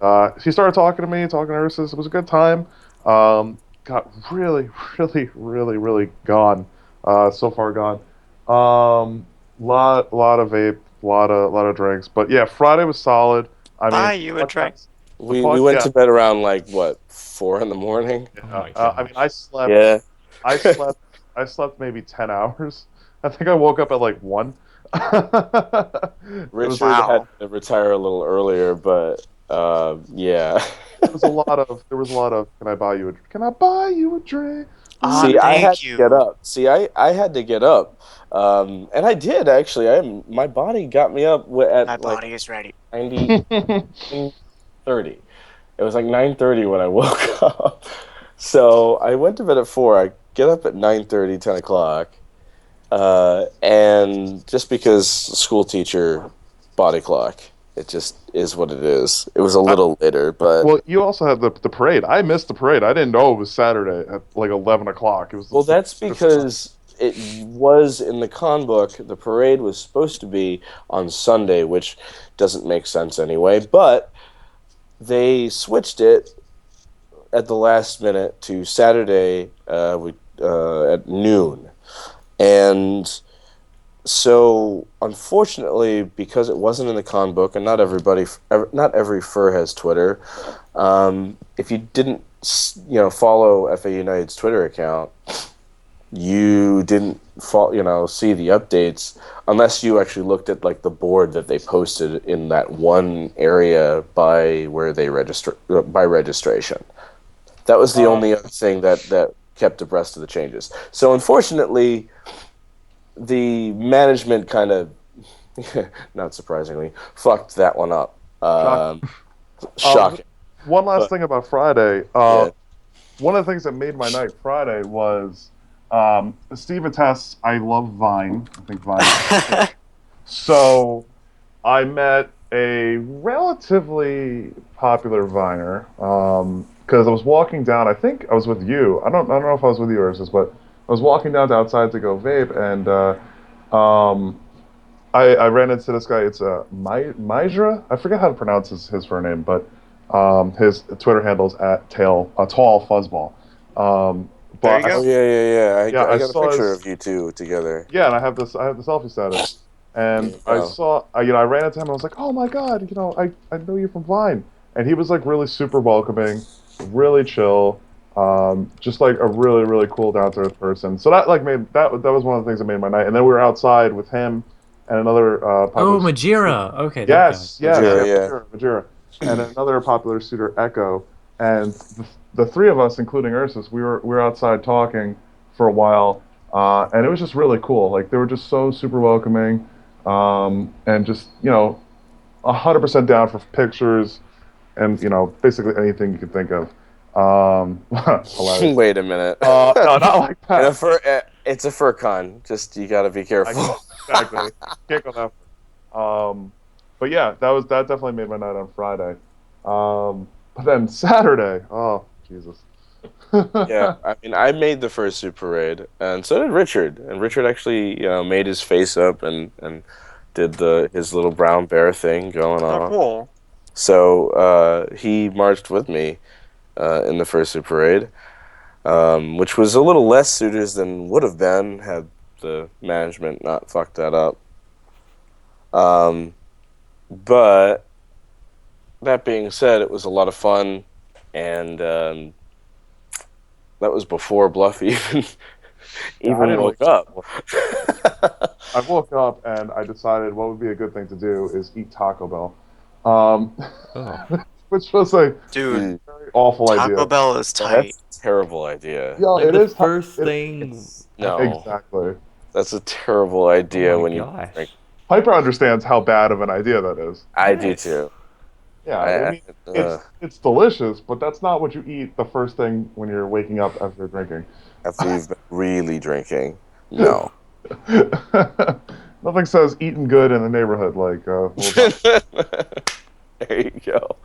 he started talking to me, talking to Ursus. It was a good time. Got really, really, really, really gone. So far gone. Lot of vape, lot of drinks. But yeah, Friday was solid. Buy you a drink. We went to bed around like what, 4 in the morning. I mean, I slept. Yeah. I slept maybe 10 hours. I think I woke up at like 1. Richard Wow. had to retire a little earlier, but yeah. There was a lot of can I buy you a drink? See, I had Thank you. to get up. See, I had to get up, and I did actually. My body got me up at My like body is ready. 9:30. It was like 9:30 when I woke up. So I went to bed at 4. I get up at 9:30, 10 o'clock, and just because school teacher body clock, it just is what it is. It was a little later, but Well, you also had the parade. I missed the parade. I didn't know it was Saturday at like 11 o'clock. It was. well, that's because it was in the con book. The parade was supposed to be on Sunday, which doesn't make sense anyway. But they switched it at the last minute to Saturday at noon, and so unfortunately, because it wasn't in the con book, and not every fur has Twitter. If you didn't, follow FA United's Twitter account, you didn't see the updates unless you actually looked at like the board that they posted in that one area by where they register by registration. That was the only other thing that kept abreast of the changes. So unfortunately, the management kind of, not surprisingly, fucked that one up. Shocking. One last thing about Friday. Yeah. One of the things that made my night Friday was Steve attests I love Vine. I think Vine. So I met a relatively popular Viner because I was walking down. I think I was with you. I don't know if I was with you, Ursus, but I was walking down to outside to go vape, and I ran into this guy. It's Mijra. I forget how to pronounce his surname, but his Twitter handle's at tall fuzzball. There you go. Oh yeah. I got a saw picture his- of you two together. Yeah, and I have the selfie status, and Wow. I ran into him. And I was like, oh my God, I know you from Vine, and he was like really super welcoming, really chill, just like a really really cool down to earth person. So that like made that was one of the things that made my night. And then we were outside with him and another Oh, Majira. Okay. that Yes, guy. Majira, Majira. And another popular suitor, Echo. and the three of us, including Ursus, we were outside talking for a while, and it was just really cool. Like they were just so super welcoming, and just 100% down for pictures, and basically anything you could think of. Hilarious. Wait a minute. No, not like And that. it's a fur con. Just you gotta be careful. Exactly. Can't go that far. But yeah, that definitely made my night on Friday. But then Saturday, oh Jesus. Yeah, I mean, I made the first super raid, and so did Richard. And Richard actually, made his face up and did his little brown bear thing going Oh, on. cool. So he marched with me in the first super raid, which was a little less suitors than would have been had the management not fucked that up. But that being said, it was a lot of fun, and that was before Bluff even Yeah, I didn't woke wake up. I woke up and I decided what would be a good thing to do is eat Taco Bell, Oh. which was a Dude, very awful Taco idea. Bell is tight. That's a terrible idea. Yeah, Like it the is first it- thing. No, Exactly. that's a terrible idea Oh my when you gosh. drink. Piper understands how bad of an idea that is. I do Yes. too. Yeah, I mean, it's delicious, but that's not what you eat the first thing when you're waking up after drinking. After you've been really drinking. No. Nothing says eating good in the neighborhood like There you go.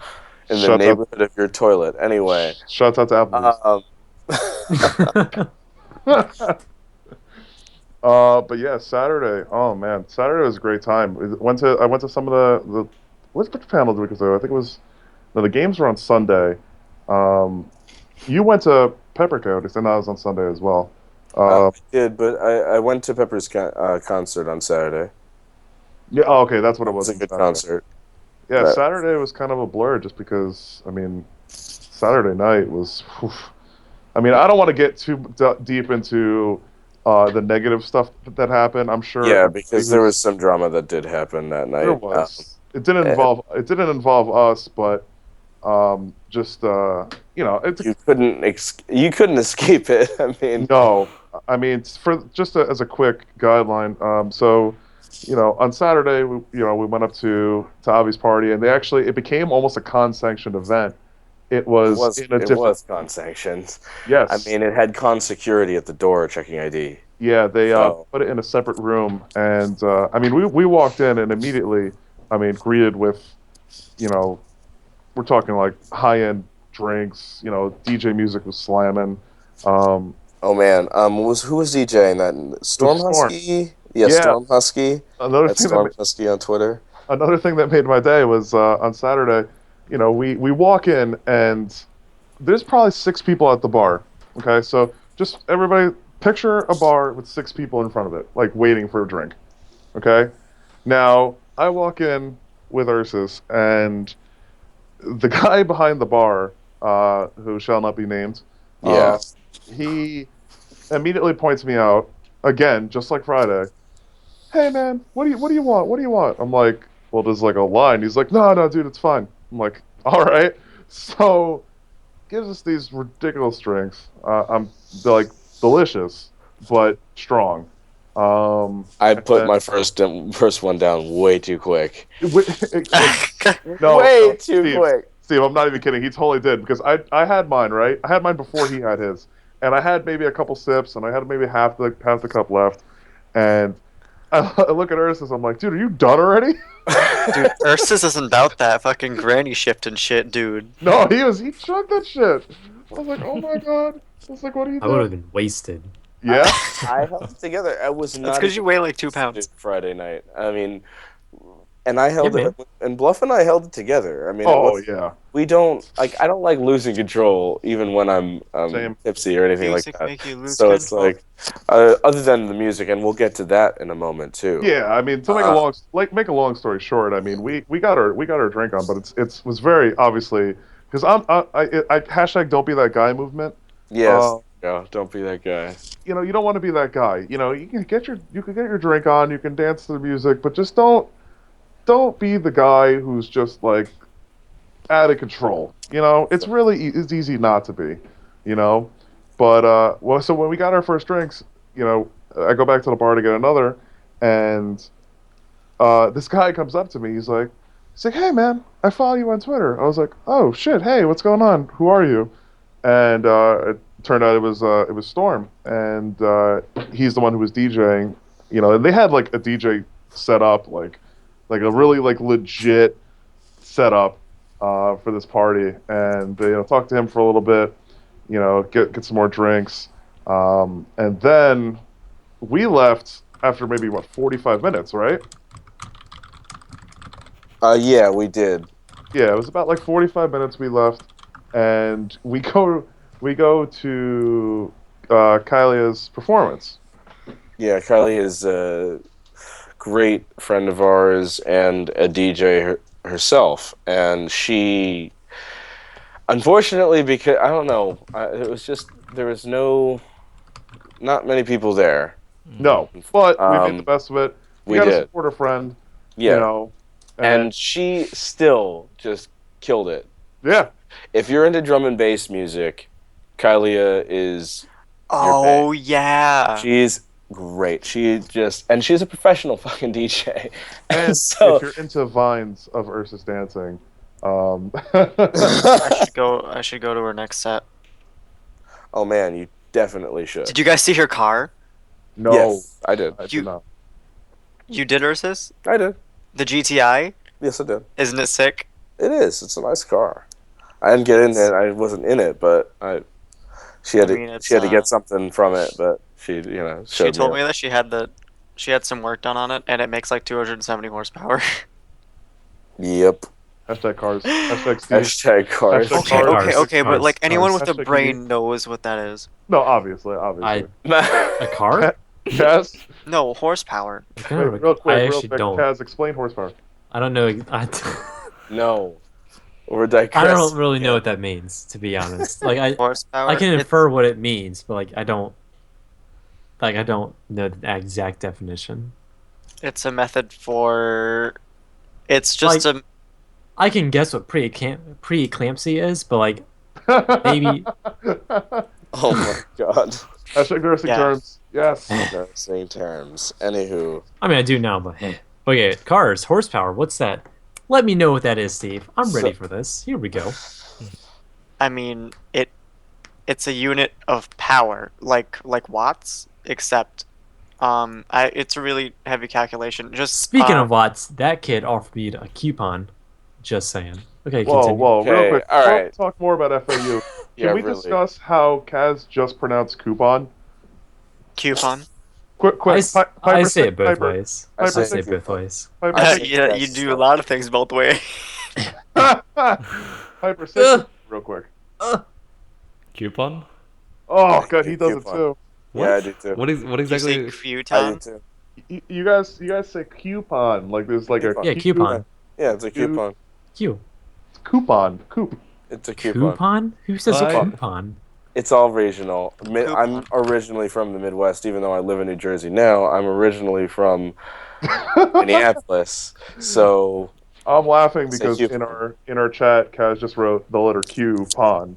In the Shut up. neighborhood of your toilet. Anyway. Shouts out to Applebee's. But yeah, Saturday. Oh man, Saturday was a great time. I went to some of the which panel did we go to? I think it was no, the games were on Sunday. You went to Pepper Coyotes, and I was on Sunday as well. I did, but I went to Pepper's concert on Saturday. Yeah, oh, okay, that's what it It was. was a good Saturday. concert. Yeah, But- Saturday was kind of a blur just because, I mean, Saturday night was. I mean, I don't want to get too deep into the negative stuff that happened. I'm sure. Yeah, because there was some drama that did happen that night. There was. It didn't involve us, but just it's You couldn't escape it. I mean, no. I mean, as a quick guideline. So, on Saturday, we went up to Avi's party, and it became almost a con-sanctioned event. It was in a it different. was con-sanctioned. Yes. I mean, it had con security at the door checking ID. Yeah, they So- put it in a separate room, and I mean, we walked in and immediately, I mean, greeted with, we're talking like high-end drinks. DJ music was slamming. Oh man, who was DJing that? Storm Storm. Husky? Yeah, Yeah. Storm Husky. Another That's thing Storm Husky on Twitter. Another thing that made my day was on Saturday. We walk in and there's probably 6 people at the bar. Okay, so just everybody picture a bar with 6 people in front of it, like waiting for a drink. Okay, now I walk in with Ursus and the guy behind the bar, who shall not be named, Yeah. he immediately points me out again, just like Friday. Hey man, what do you want? What do you want? I'm like, well, there's like a line. He's like, no, dude, it's fine. I'm like, all right. So gives us these ridiculous drinks. They're like delicious, but strong. I put my first one down way too quick. No, way no, too Steve, quick. Steve, I'm not even kidding. He totally did because I had mine, right? I had mine before he had his, and I had maybe a couple sips, and I had maybe half the cup left, and I look at Ursus. I'm like, dude, are you done already? Dude, Ursus isn't about that fucking granny shift and shit, dude. No, he chugged that shit. I was like, oh my god. I was like, what are you I would have doing? been wasted. Yeah. I held it together. I was not. That's because you even weigh like 2 pounds. Friday night. I mean, and I held Yeah, it, and Bluff and I held it together. I mean, Oh yeah. we don't like. I don't like losing control, even when I'm Same. tipsy or anything Music like that. make you lose So it's control. like, other than the music, and we'll get to that in a moment too. Yeah, I mean, to make a long story short, I mean, we got our drink on, but it was very obviously because I hashtag don't be that guy movement. Yes. No, don't be that guy. You don't want to be that guy. You can get your drink on, you can dance to the music, but just don't be the guy who's just like out of control. You know, it's really it's easy not to be. You know, but well, so when we got our first drinks, you know, I go back to the bar to get another, and this guy comes up to me. He's like, "Hey man, I follow you on Twitter." I was like, "Oh shit, hey, what's going on? Who are you?" And it turned out it was Storm, and he's the one who was DJing. You know, and they had like a DJ set up, like a really like legit setup for this party, and you know, talked to him for a little bit. You know, get some more drinks, and then we left after maybe what 45 minutes, right? Yeah, we did. Yeah, it was about like 45 minutes we left, and we go to Kylia's performance. Yeah, Kylie is a great friend of ours and a DJ herself, and she, unfortunately, because I don't know, it was just there was not many people there. No, but we made the best of it. We got did. to support a friend. Yeah, You know, and she still just killed it. yeah. If you're into drum and bass music, Kylia is. Oh yeah. She's great. And she's a professional fucking DJ. And So if you're into vines of Ursus dancing, I should go to her next set. oh man, you definitely should. Did you guys see her car? no, Yes, I did. I did not. You did, Ursus? I did. The GTI? Yes, I did. Isn't it sick? It is. It's a nice car. I didn't get in it. I wasn't in it, but she had to get something from it. But she, She told me that she had some work done on it, and it makes like 270 horsepower. Yep. Hashtag cars. Hashtag Steve. Hashtag cars. Hashtag cars. Okay, but like anyone with a Hashtag brain knows what that is. No, obviously. A car? Kaz, No, horsepower. Okay, real quick, I real actually quick. don't. Kaz, explain horsepower. I don't know. No. We're I digressing. don't really know what that means, to be honest. Like Horsepower. I can infer what it means, but like I don't know the exact definition. It's a method for. It's just Like- I can guess what preeclampsia is, but like maybe Oh my god. Hashtag nursing Yeah. terms. Yes. Nursing terms. Anywho. I mean I do now, but okay, cars, horsepower, what's that? Let me know what that is, Steve. I'm ready for this. Here we go. I mean, it's a unit of power, like watts, except it's a really heavy calculation. Just Speaking of watts, that kid offered me a coupon. Just saying. Okay, Whoa, continue. whoa, real Okay, quick. all right. Talk more about FAU. Can Yeah, we really. discuss how Kaz just pronounced coupon? coupon. Quick. I say it both Piper. ways. I I say say it both coupon. ways. Piper, I say- think Yeah, that's you do a so- lot of things both ways. Piper, say it real quick. Coupon? Oh, God, he does it Coupon. too. Yeah, I do too. What You exactly? say I do futon? too. You guys say coupon like there's like Coupon. a Yeah, coupon. Yeah, it's a coupon. Q. Coupon. It's a coupon. Coupon? Who says What? coupon? It's all regional. I'm Coupon. originally from the Midwest, even though I live in New Jersey now. I'm originally from Minneapolis, so I'm laughing Say because coupon. in our chat, Kaz just wrote the letter Q pon.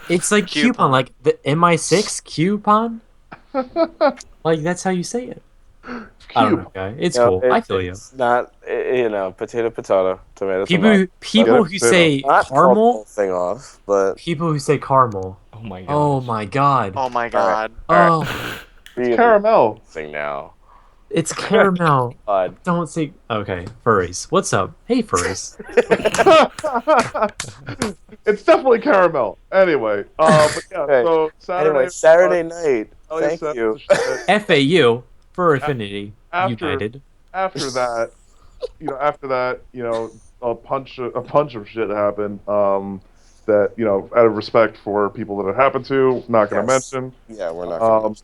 It's like coupon, Coupon. like the MI6 coupon. Like that's how you say it. I don't know, guy. It's no, cool. I feel you. It's not, potato, tomato, People, tomato. people Yeah, who say Not call the whole caramel. thing off, but People who say caramel. Oh my god. Oh my god. Oh my god. Oh, really Caramel. thing now. it's caramel. God. Don't say. Okay, furries. What's up? Hey, furries. It's definitely caramel. Anyway, but yeah, Okay. so Saturday. Anyway, Saturday night. Elliot Thank said you. shit. FAU for Affinity After- United. After that, a bunch of shit happened. That out of respect for people that it happened to, not going to Yes. mention. Yeah, we're not. Gonna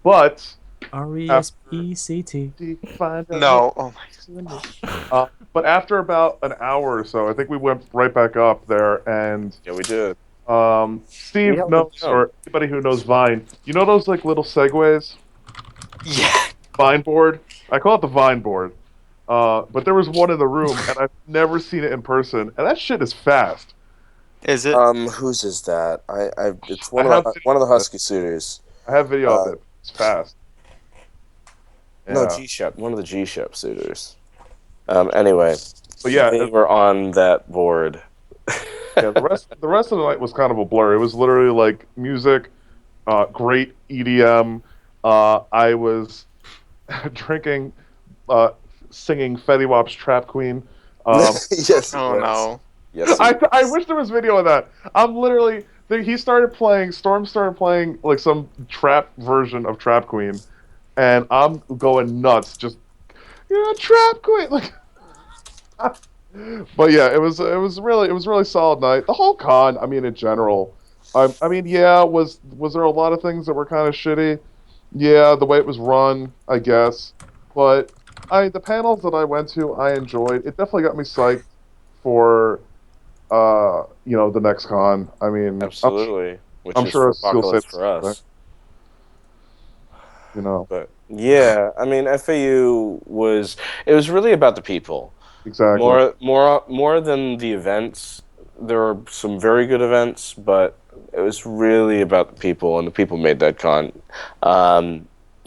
But RESPCT. No. Oh my. But after about an hour or so, I think we went right back up there, and yeah, we did. Steve We held knows, it down. or anybody who knows Vine, you know those like little segways, Yeah. Vine board. I call it the Vine board. But there was one in the room, and I've never seen it in person, and that shit is fast. Is it? Whose is that? It's I have video one of the of it. Husky suitors. I have video of it. It's fast. No, Yeah. G-Shep, one of the G-Shep suitors. Anyway, But yeah, we were on that board. yeah. The rest of the night was kind of a blur. It was literally like music, great EDM. I was drinking, singing Fetty Wap's Trap Queen. Yes. Oh no. Yes. I wish there was video of that. I'm literally. Storm started playing like some trap version of Trap Queen, and I'm going nuts. Just, Trap Queen. Like, but yeah, it was really solid night. The whole con, I mean, in general, I mean, yeah, was there a lot of things that were kind of shitty? Yeah, the way it was run, I guess. But the panels that I went to, I enjoyed. It definitely got me psyched for the next con. I mean, Absolutely. Which I'm is sure for you'll say Apocalypse for us. right? But yeah, I mean, FAU was really about the people. Exactly. More than the events. There were some very good events, but it was really about the people, and the people made that con.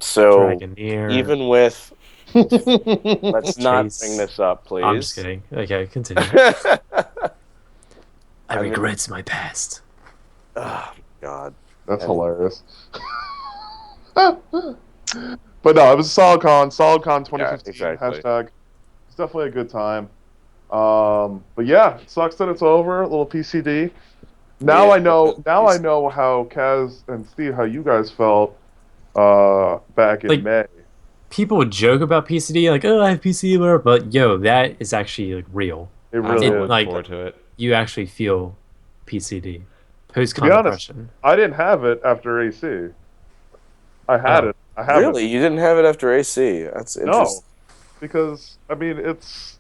So Dragoneer. even with let's not Chase. bring this up, please. I'm just kidding. Okay, continue. I regret my past. Oh, God. That's hilarious. But no, it was a solid con. Solid con 2015 Yeah, exactly. hashtag. It's definitely a good time. But yeah, it sucks that it's over. A little PCD. Now Yeah, I know. Now I PCD. know how Kaz and Steve, how you guys felt back in Like, May. People would joke about PCD, like, "Oh, I have PCD," whatever, but yo, that is actually like real. It I'm really looking is. like- forward to it. You actually feel PCD. Post To be con honest, depression. I didn't have it after AC. I had Oh. it. I have Really? You didn't have it after AC? That's it. No, interesting. because I mean it's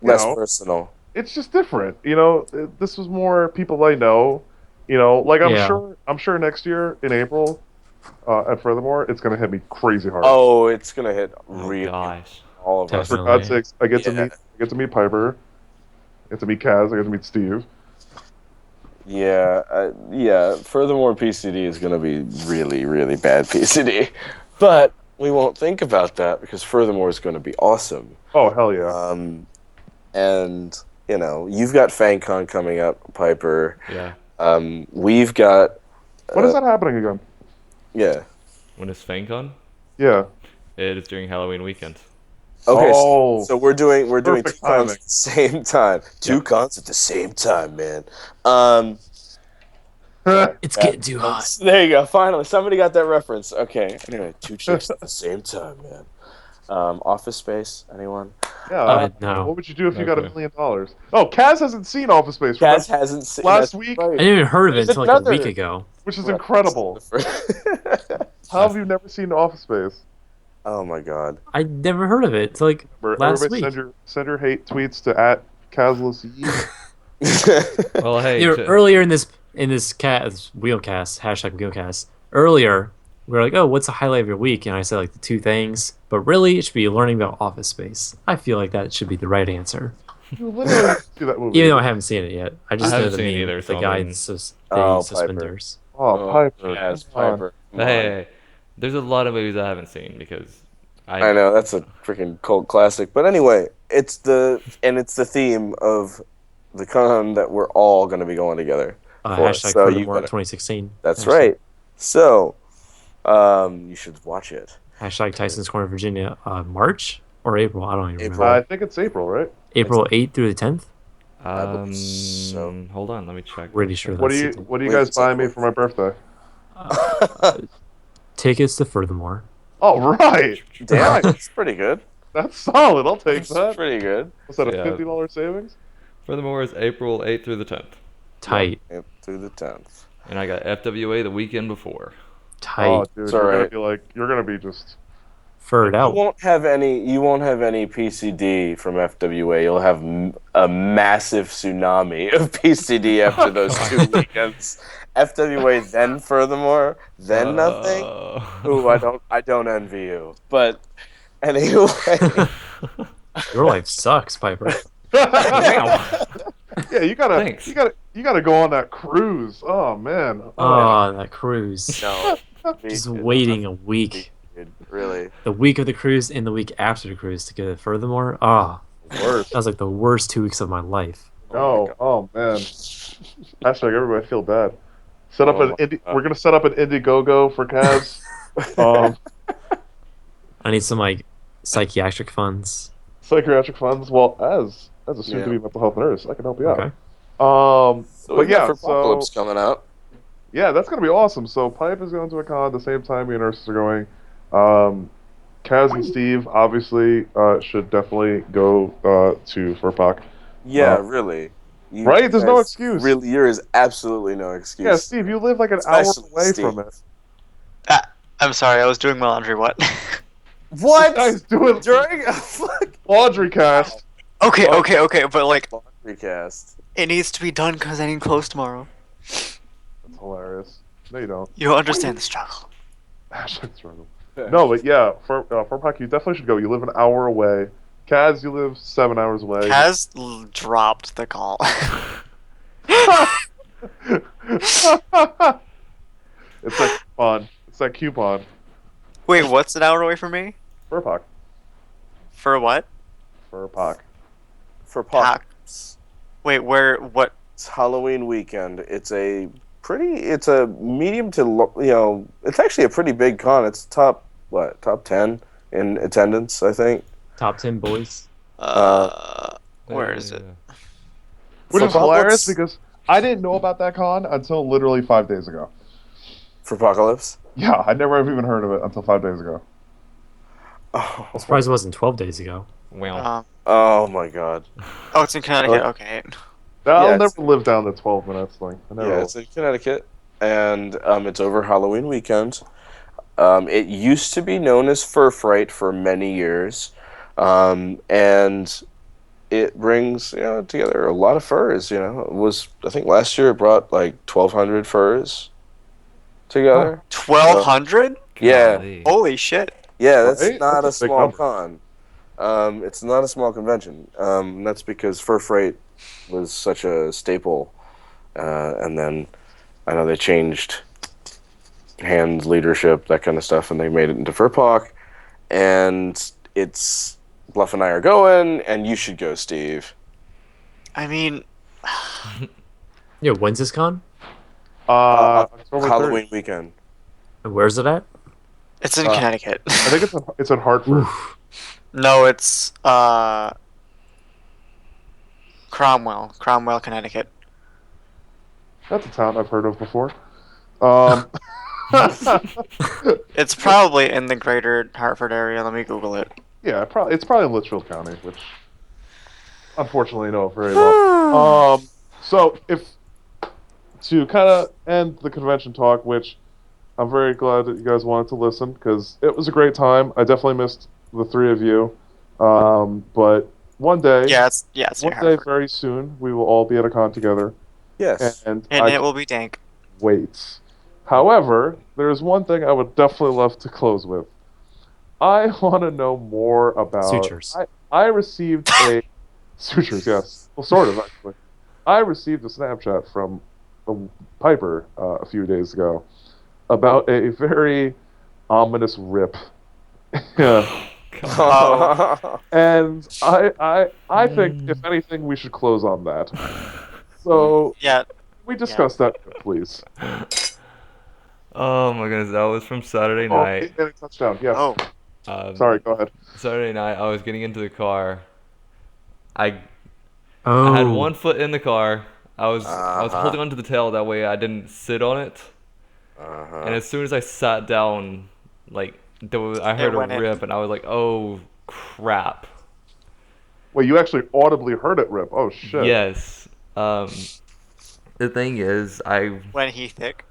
Less know, personal. it's just different. This was more people I know. Like Yeah. I'm sure next year in April, and furthermore, it's gonna hit me crazy hard. Oh, it's gonna hit Oh really gosh. all of us. For Definitely. God's sakes, I get to Yeah. meet Pyper, I get to meet Kaz, I get to meet Steve. Yeah. Furthermore, PCD is gonna be really, really bad PCD, but we won't think about that because furthermore is gonna be awesome. Oh hell yeah! And you've got FangCon coming up, Piper. Yeah. We've got. When is that happening again? Yeah. When is FangCon? Yeah. It is during Halloween weekend. Okay, Oh. so we're doing two Perfect cons timing. at the same time. Two cons at the same time, man. It's getting too hot. There you go. Finally, somebody got that reference. Okay. Anyway, two chicks at the same time, man. Office Space. Anyone? Yeah. No. What would you do if you got $1 Okay. million? Oh, Kaz hasn't seen Office Space. Kaz hasn't seen Last that's week? I right. didn't even heard of it There's until like a another- week ago. Which is incredible. How have you never seen Office Space? Oh my god. I never heard of it until like last Everybody week. send your hate tweets to @Kazless. Well, hey. You know, to- earlier in this Weowcast, #Weowcast, earlier we were like, "Oh, what's the highlight of your week?" And I said like the two things, but really it should be learning about Office Space. I feel like that should be the right answer, You literally see that movie. even though I haven't seen it yet. I just I know haven't the seen it meme either, with the so guy I in mean- Oh, suspenders. Oh, Piper. Yes, come on. Piper. hey, there's a lot of movies I haven't seen because I know that's a freaking cult classic. But anyway, it's the theme of the con that we're all going to be going together. for. # So you Furthermore gotta- 2016. That's Hashtag- right. So, you should watch it. # Tyson's Corner, Virginia. March or April? I don't even April. remember. I think it's April, right? April 8th through the 10th. I believe so. Hold on, let me check. Pretty sure What that's do it. you Wait, guys it's buy like- me for my birthday? Tickets to Furthermore. Oh, right. Damn, that's pretty good. That's solid. I'll take That's that. pretty good. Was that a Yeah. $50 savings? Furthermore, is April 8th through the 10th, Tight. Yep, through the 10th. and I got FWA the weekend before. Tight. Oh, dude, It's you're alright. gonna be just. Furred You out. won't have any PCD from FWA. You'll have a massive tsunami of PCD after those 2 weekends. FWA, then furthermore, then nothing. Ooh, I don't envy you. But anyway, Your life sucks, Piper. Wow. Yeah, Thanks. you gotta go on that cruise. Oh man. Oh, that cruise. No. Just waiting a week. Really. The week of the cruise and the week after the cruise to get it furthermore. Ah, Worse. that was like the worst 2 weeks of my life. No. Oh man. Hashtag everybody feel bad. Set up Oh an we're gonna set up an Indiegogo for Kaz. um, I need some like psychiatric funds. psychiatric funds. Well, as a soon-to-be mental health nurse, I can help you Okay. out. So But we got yeah, for Apocalypse coming out. yeah, that's gonna be awesome. So Pipe is going to a con the same time me and Ursus are going. Kaz and Steve obviously should definitely go to Furpak. Yeah, really. Right? There's no guys excuse. Really, there is absolutely no excuse. Yeah, Steve, you live like an hour Especially away Steve. from it. I'm sorry, I was doing my laundry. What? What? This guy's doing During a fucking laundry cast. okay, but like, recast. it needs to be done because I need clothes tomorrow. That's hilarious. No, you don't. You understand the struggle. Hashtag struggle. No, but yeah, Furpak, you definitely should go. You live an hour away. Kaz, you live 7 hours away. Kaz dropped the call. It's that coupon. It's that coupon. Wait, what's an hour away from me? Furpak. For what? Furpak. For Apocalypse. Wait, where? What? It's Halloween weekend. It's a medium to it's actually a pretty big con. It's top 10 in attendance, I think. Top 10 boys. Where is it? Which For is hilarious Apocalypse? because I didn't know about that con until literally 5 days ago. For Apocalypse. Yeah, I never have even heard of it until 5 days ago. Oh, I'm surprised it wasn't 12 days ago. Wow. oh my god. Oh, it's in Connecticut. Okay. I'll it's- never live down the 12 minutes thing. I never Yeah, will. it's in Connecticut, and it's over Halloween weekend. It used to be known as Fur Fright for many years, and it brings together a lot of furs. I think last year it brought like 1,200 furs together. 1,200? Yeah, Golly. Holy shit! yeah, that's Right? not That's a a big small number. con. It's not a small convention. That's because Fur Freight was such a staple, and then I know they changed hand leadership, that kind of stuff, and they made it into Furpak, and it's Bluff and I are going, and you should go, Steve. I mean, Yeah, when's this con? October Halloween 30th. weekend. And where's it at? it's in Connecticut. I think it's in Hartford. No, it's Cromwell, Connecticut. That's a town I've heard of before. It's probably in the greater Hartford area. Let me Google it. Yeah, it's probably in Litchfield County, which unfortunately know very well. So to kind of end the convention talk, which I'm very glad that you guys wanted to listen because it was a great time. I definitely missed the three of you, but one day, Yeah, it's one near day Hartford. very soon, we will all be at a con together, Yes. and And I it will be dank. wait. However, there's one thing I would definitely love to close with. I want to know more about Sutures. I received a sutures, yes. Well, sort of actually. I received a Snapchat from Pyper a few days ago about a very ominous rip. Yeah. And I think if anything we should close on that. So Yeah, we discuss that, please. Oh my goodness, that was from Saturday Oh, night. getting a touchdown. Yes. Oh, Sorry, go ahead. Saturday night, I was getting into the car. I Oh, had one foot in the car. I was Uh-huh. holding onto the tail that way I didn't sit on it. And as soon as I sat down, like I heard a went in. rip, and I was like, "Oh crap!" Wait, you actually audibly heard it rip. Oh shit. Yes. The thing is, when he thick.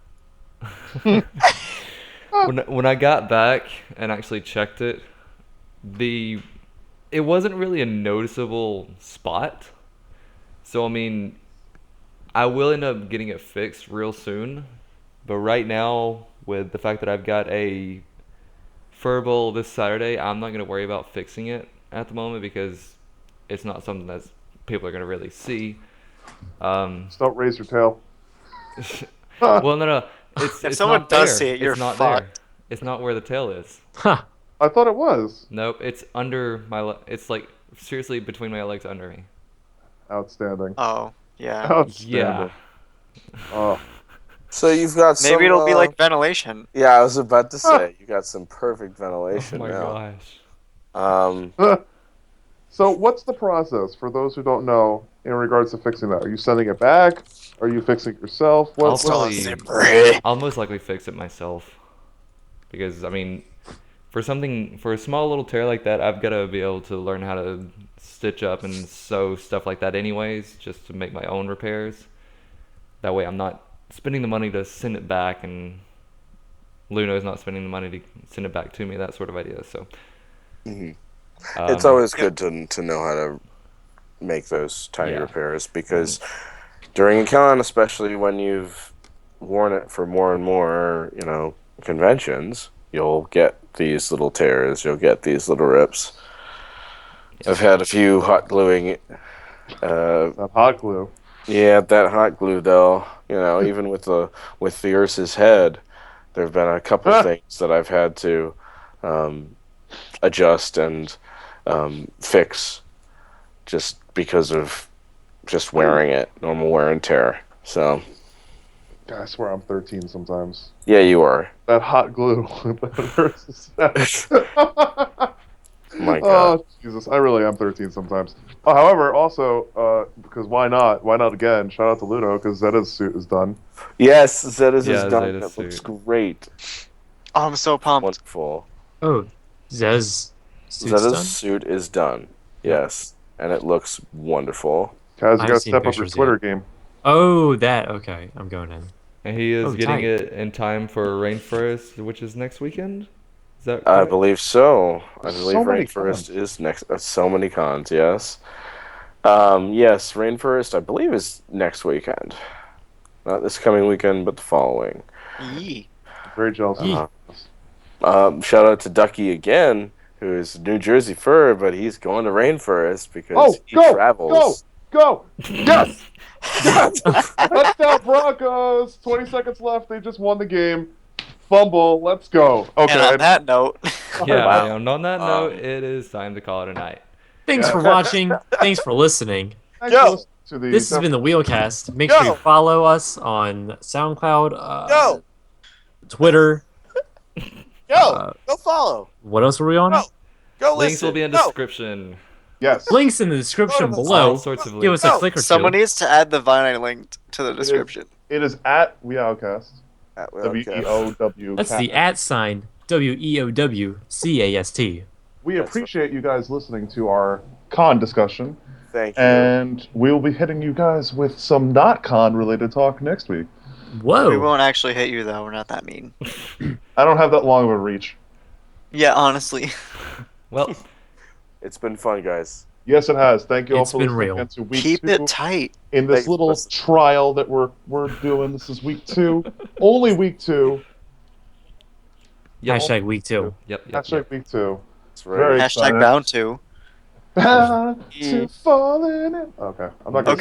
when I got back and actually checked it, it wasn't really a noticeable spot. So I mean, I will end up getting it fixed real soon. But right now, with the fact that I've got a fur bowl this Saturday, I'm not gonna worry about fixing it. at the moment because it's not something that people are gonna really see. Just don't raise your tail. Well, no, If it's someone not does there. see it, you're it's not there. fucked. It's not where the tail is. Ha! I thought it was. Nope, it's under my. It's like seriously between my legs under me. Outstanding. Oh, yeah. Outstanding. Oh, So you've got some. Maybe it'll be like ventilation. Yeah, I was about to say you got some perfect Oh ventilation my now. gosh. so what's the process for those who don't know in regards to fixing that? Are you sending it back? Are you fixing it yourself? I'll most likely fix it myself. Because I mean, for a small little tear like that, I've got to be able to learn how to stitch up and sew stuff like that anyways, just to make my own repairs. That way I'm not spending the money to send it back, and Luno's not spending the money to send it back to me, that sort of idea. So It's always good to know how to make those tiny repairs, because during a con, especially when you've worn it for more and more, conventions, you'll get these little tears, you'll get these little rips. I've had a few hot gluing. That hot glue. Yeah, that hot glue though. Even with the Ursus head, there have been a couple things that I've had to adjust and fix just because of just wearing it, normal wear and tear. So. God, I swear I'm 13 sometimes. Yeah, you are. That hot glue. My God. Oh, Jesus. I really am 13 sometimes. Oh, however, also, because why not? Why not again? Shout out to Ludo, because Zeta's suit is done. Yes, Zeta's is done. Zeta's That looks suit. great. Oh, I'm so pumped. Wonderful. Oh, Zeta's Zeta's suit is done. Yes. And it looks wonderful. Guys, you I've gotta seen step up your pictures Twitter yet. game. Oh, that. Okay, I'm going in. And he is getting tight. it in time for Rainforest, which is next weekend. Is that I correct? believe so. I There's believe so many Rainforest cons. is next. So many cons, yes. Yes, Rainforest, I believe, is next weekend. Not this coming weekend, but the following. Yee. Very jealous. Yee. Shout out to Ducky again, who is New Jersey fur, but he's going to Rainforest because Oh, he go! travels. Go! Yes! Yes! Touchdown Broncos! 20 seconds left. They just won the game. Fumble. Let's go. Okay. And on that note, Yeah, Wow. and on that note, it is time to call it a night. Thanks for watching. Thanks for listening. Thanks Go! for listening to the This has been the Weowcast. Make Go! sure you follow us on SoundCloud, Go! Twitter. Go follow. What else were we on? Go. Go Links listen. will be in Go. description. Yes. Links in the description Go to the below. All sorts of Give links. us a click or someone two. needs to add the Vine I linked to the description. It is at Weowcast. At Weowcast. W-E-O-W. That's the @ WEOWCAST. We appreciate you guys listening to our con discussion. Thank you. And we'll be hitting you guys with some not con related talk next week. Whoa. We won't actually hit you though. We're not that mean. I don't have that long of a reach. Yeah, honestly. Well, It's been fun, guys. Yes, it has. Thank you all It's for been listening real. again to week Keep 2 it tight. in this Thanks for little listening. trial that we're doing. This is week 2. Only week 2. yep. Hashtag week 2. Yep. Hashtag week 2. That's Very right. Hashtag bound to. Bound to falling in. Okay, I'm not gonna. Okay.